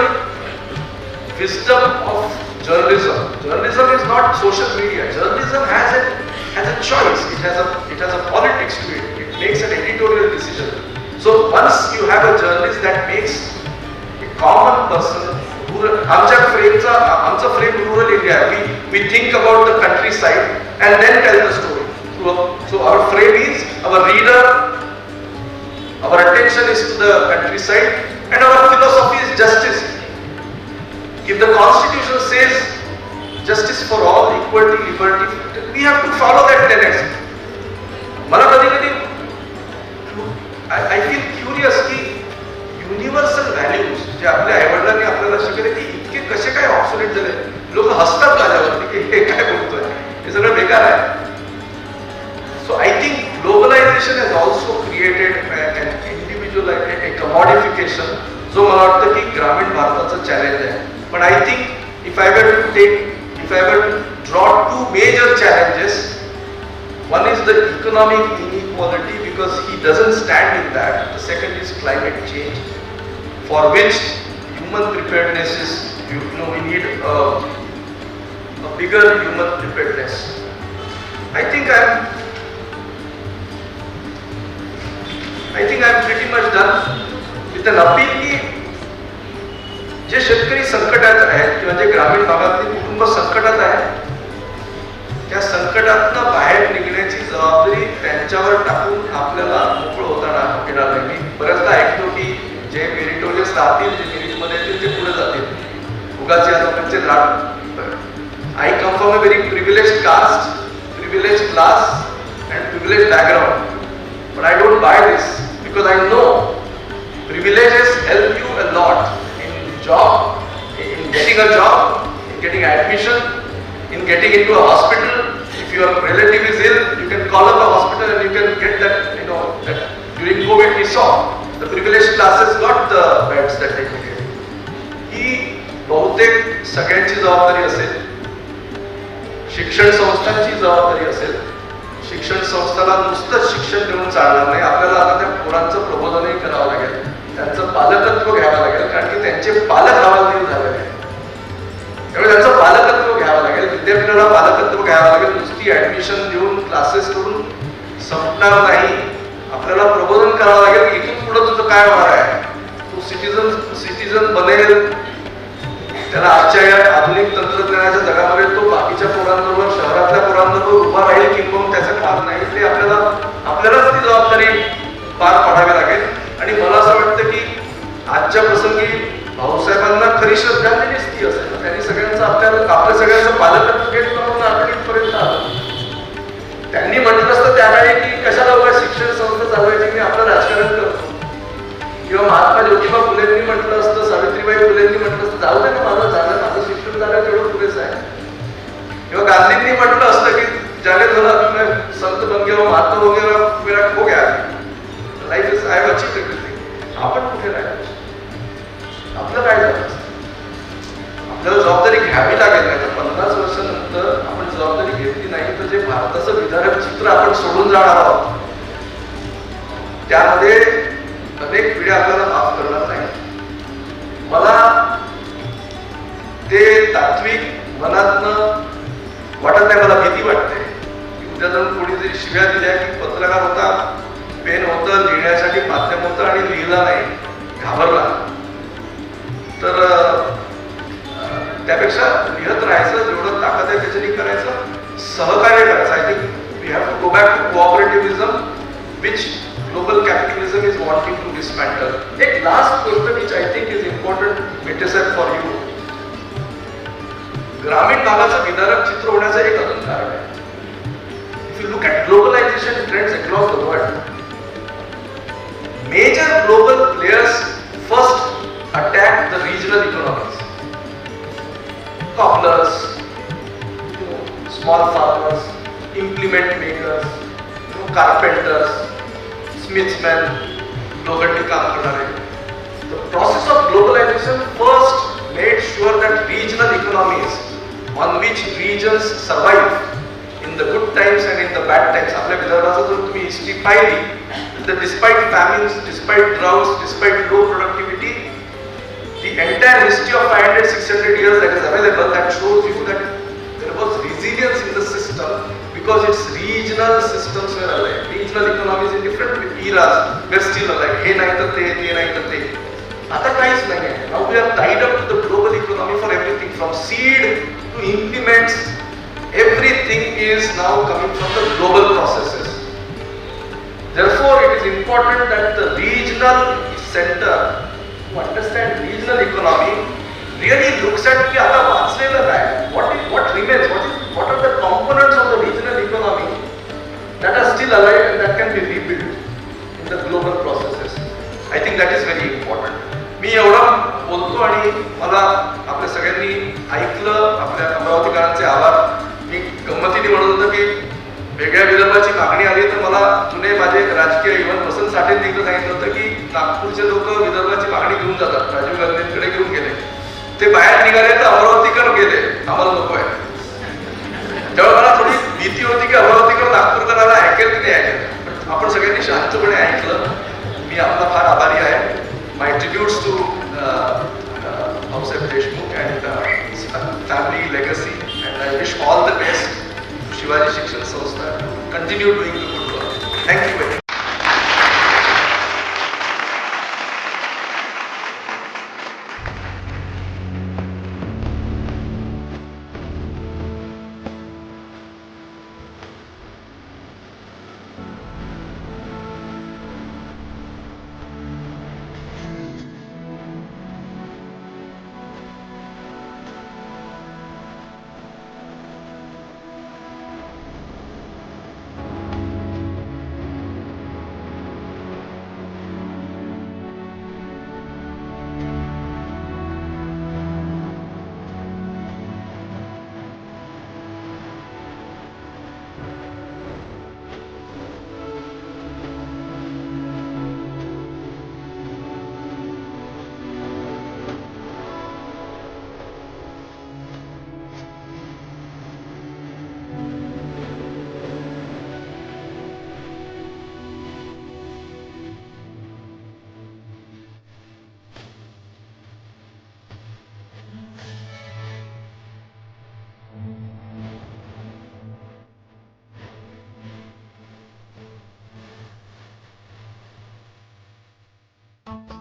wisdom of journalism. Journalism is not social media. Journalism has a choice. It has a politics to it. It makes an editorial decision. So once you have a journalist that makes a common person, आमचा frame rural India. We think about the countryside and then tell the story. So our frame is our reader. Our attention is to the countryside, and our philosophy is justice. If the Constitution says justice for all, equality, liberty, we have to follow that tenets. मला कधी I feel curious की universal values जे आपल्या आईवडिलांनी आपल्याला शिकवले ते इतके कसे काय ऑब्सोलेट झाले. लोक हसतात माझ्यावरती की हे काय बोलतोय, हे सगळं बेकार आहे. So I think globalisation has also created an individual a commodification, जो मला वाटतं की ग्रामीण भारताचं चॅलेंज आहे. पण I think if I were to draw two major challenges, one is the economic inequality because he doesn't stand in that. The second is climate change, for which human preparedness is, we need a bigger human preparedness. I think I'm pretty much done with an appeal की जे शेतकरी संकटात आहेत किंवा जे ग्रामीण भागातली कुटुंब संकटात आहेत, त्या संकटातनं बाहेर निघण्याची जबाबदारी त्यांच्यावर टाकून आपल्याला मोकळं होताना येणार नाही. मी बऱ्याचदा ऐकतो की जे मेरिटोरियस राहतील, जे मेरिटमध्ये येतील ते पुढे जातील. उगाच या लोकांचे लाड. I come from a very privileged caste, privileged class and privileged background. But I don't buy this because I know privileges help you a lot in job, in getting a job, in getting admission, in getting into a hospital. If your relative is ill, you can call up a hospital and you can get that, that during COVID we saw the privileged classes got the beds that they needed. ही बहुतेक सगळ्यांची जबाबदारी असेल, शिक्षण संस्थांची जबाबदारी असेल. शिक्षण संस्थाला नुसतंच शिक्षण देऊन चालणार नाही, आपल्याला आता त्या पोरांचं प्रबोधनही करावं लागेल, त्यांचं पालकत्व घ्यावं लागेल, कारण की त्यांचे पालक हवालदिल झालेले आहेत. त्यामुळे त्यांचं पालकत्व घ्यावं लागेल, विद्यापीठाला पालकत्व घ्यावं लागेल. नुसती ऍडमिशन देऊन क्लासेस करून संपणार नाही, आपल्याला प्रबोधन करावं लागेल की इथून पुढे तुझं काय होणार आहे. तू सिटीजन बनेल, त्याला आजच्या या आधुनिक तंत्रज्ञानाच्या जगामध्ये तो बाकीच्या पोरांबरोबर, शहरातल्या पोरांबरोबर उभा राहील किंवा त्याचं काम नाही, ते आपल्यालाच ती जबाबदारी पार पाडावी लागेल. आणि मला असं वाटतं की आजच्या प्रसंगी भाऊसाहेबांना खरी श्रद्धांजलीच ती असेल. त्यांनी सगळ्यांचं आपल्या सगळ्यांचं पालकत्व घेतलं म्हणून आपण इथपर्यंत आलो. त्यांनी म्हटलं असतं त्यावेळी की कशाला उगा शिक्षण संस्था चालवायची, मी आपलं राजकारण करतो. किंवा महात्मा ज्योतिबा फुलेंनी म्हटलं असतं, सावित्रीबाई फुलेंनी म्हटलं असतं जाऊ दे ना, माझं शिक्षण झालं तेवढं पुरेसं आहे. किंवा गांधींनी म्हटलं असतं की ज्याने झालं संत बन गया, महात्मा हो गया, मेरा खो गया, life is I have achieved everything. आपण कुठे राहिलो, आपलं काय झालं. आपल्याला जबाबदारी घ्यावी लागेल. नाही तर 50 वर्षानंतर आपण जबाबदारी घेतली नाही तर जे भारताचं विदारक चित्र आपण सोडून जाणार आहोत, त्यामध्ये अनेक पिढ्या आपल्याला माफ करणार नाही. मला ते तात्विक मनातनं वाटत नाही, मला भीती वाटते की उद्या जाऊन कोणी जरी शिव्या दिल्या की पत्रकार होता, पेन होतं, लिहिण्यासाठी माध्यम होतं आणि लिहिला नाही, घाबरला, तर त्यापेक्षा लिहत राहायचं, जेवढं ताकद आहे त्याच्यानी करायचं, सहकार्य करायचं. I think we have to go back to cooperativism which global capitalism is wanting to dismantle. एक last गोष्ट which I think is important metaphor for you. ग्रामीण भागाचं विदारक चित्र होण्याचं एक अजून कारण आहे. If you look at globalization trends across the world, major global players first attack the regional economies. Cobblers, small farmers, implement makers, carpenters, स्मिथ्समॅन, लोखंडी काम करणारे. The process of globalization first made sure that regional economies on which regions survive in the good times and in the bad times. आपल्या विदर्भाचं जर तुम्ही history पाहिली तर despite famines, despite droughts, despite low productivity, the entire history of 500-600 years that is available, that shows you that there was resilience in the system because its regional systems were alive. Regional economies in different eras were still alive. हे नाही तर ते नाही तर ते. आता काहीच नाही आहे. Now we are tied up to the global economy for everything from seed to implements. Everything is now coming from the global processes. Therefore, it is important that the regional center who understand regional economy really looks at की आता वाचलेलं काय, what remains, what are the components of the regional economy that are still alive and that can be rebuilt in the global process. Think that is very important. मी एवढं बोलतो आणि मला आपल्या सगळ्यांनी ऐकलं. आपल्या अमरावतीकरांचे आभार. मी गंमतीने म्हणत होतो की वेगळ्या विदर्भाची मागणी आली तर मला जुने माझे राजकीय इव्हन वसंत साठेंनी एकदा सांगितलं होतं की नागपूरचे लोक विदर्भाची मागणी घेऊन जातात, राजीव गांधींकडे घेऊन गेले, ते बाहेर निघाले तर अमरावतीकर गेले, आम्हाला नको आहे. तेव्हा मला थोडी भीती होती की अमरावतीकर नागपूरकरांना ऐकेल की नाही ऐकेल. आपण सगळ्यांनी शांतपणे ऐकलं. मी आपला फार आभारी आहे. My tributes to Bhausaheb Deshmukh and family legacy and I wish all the best. Shivaji Shikshan Sanstha continue doing the good work. Thank you very much.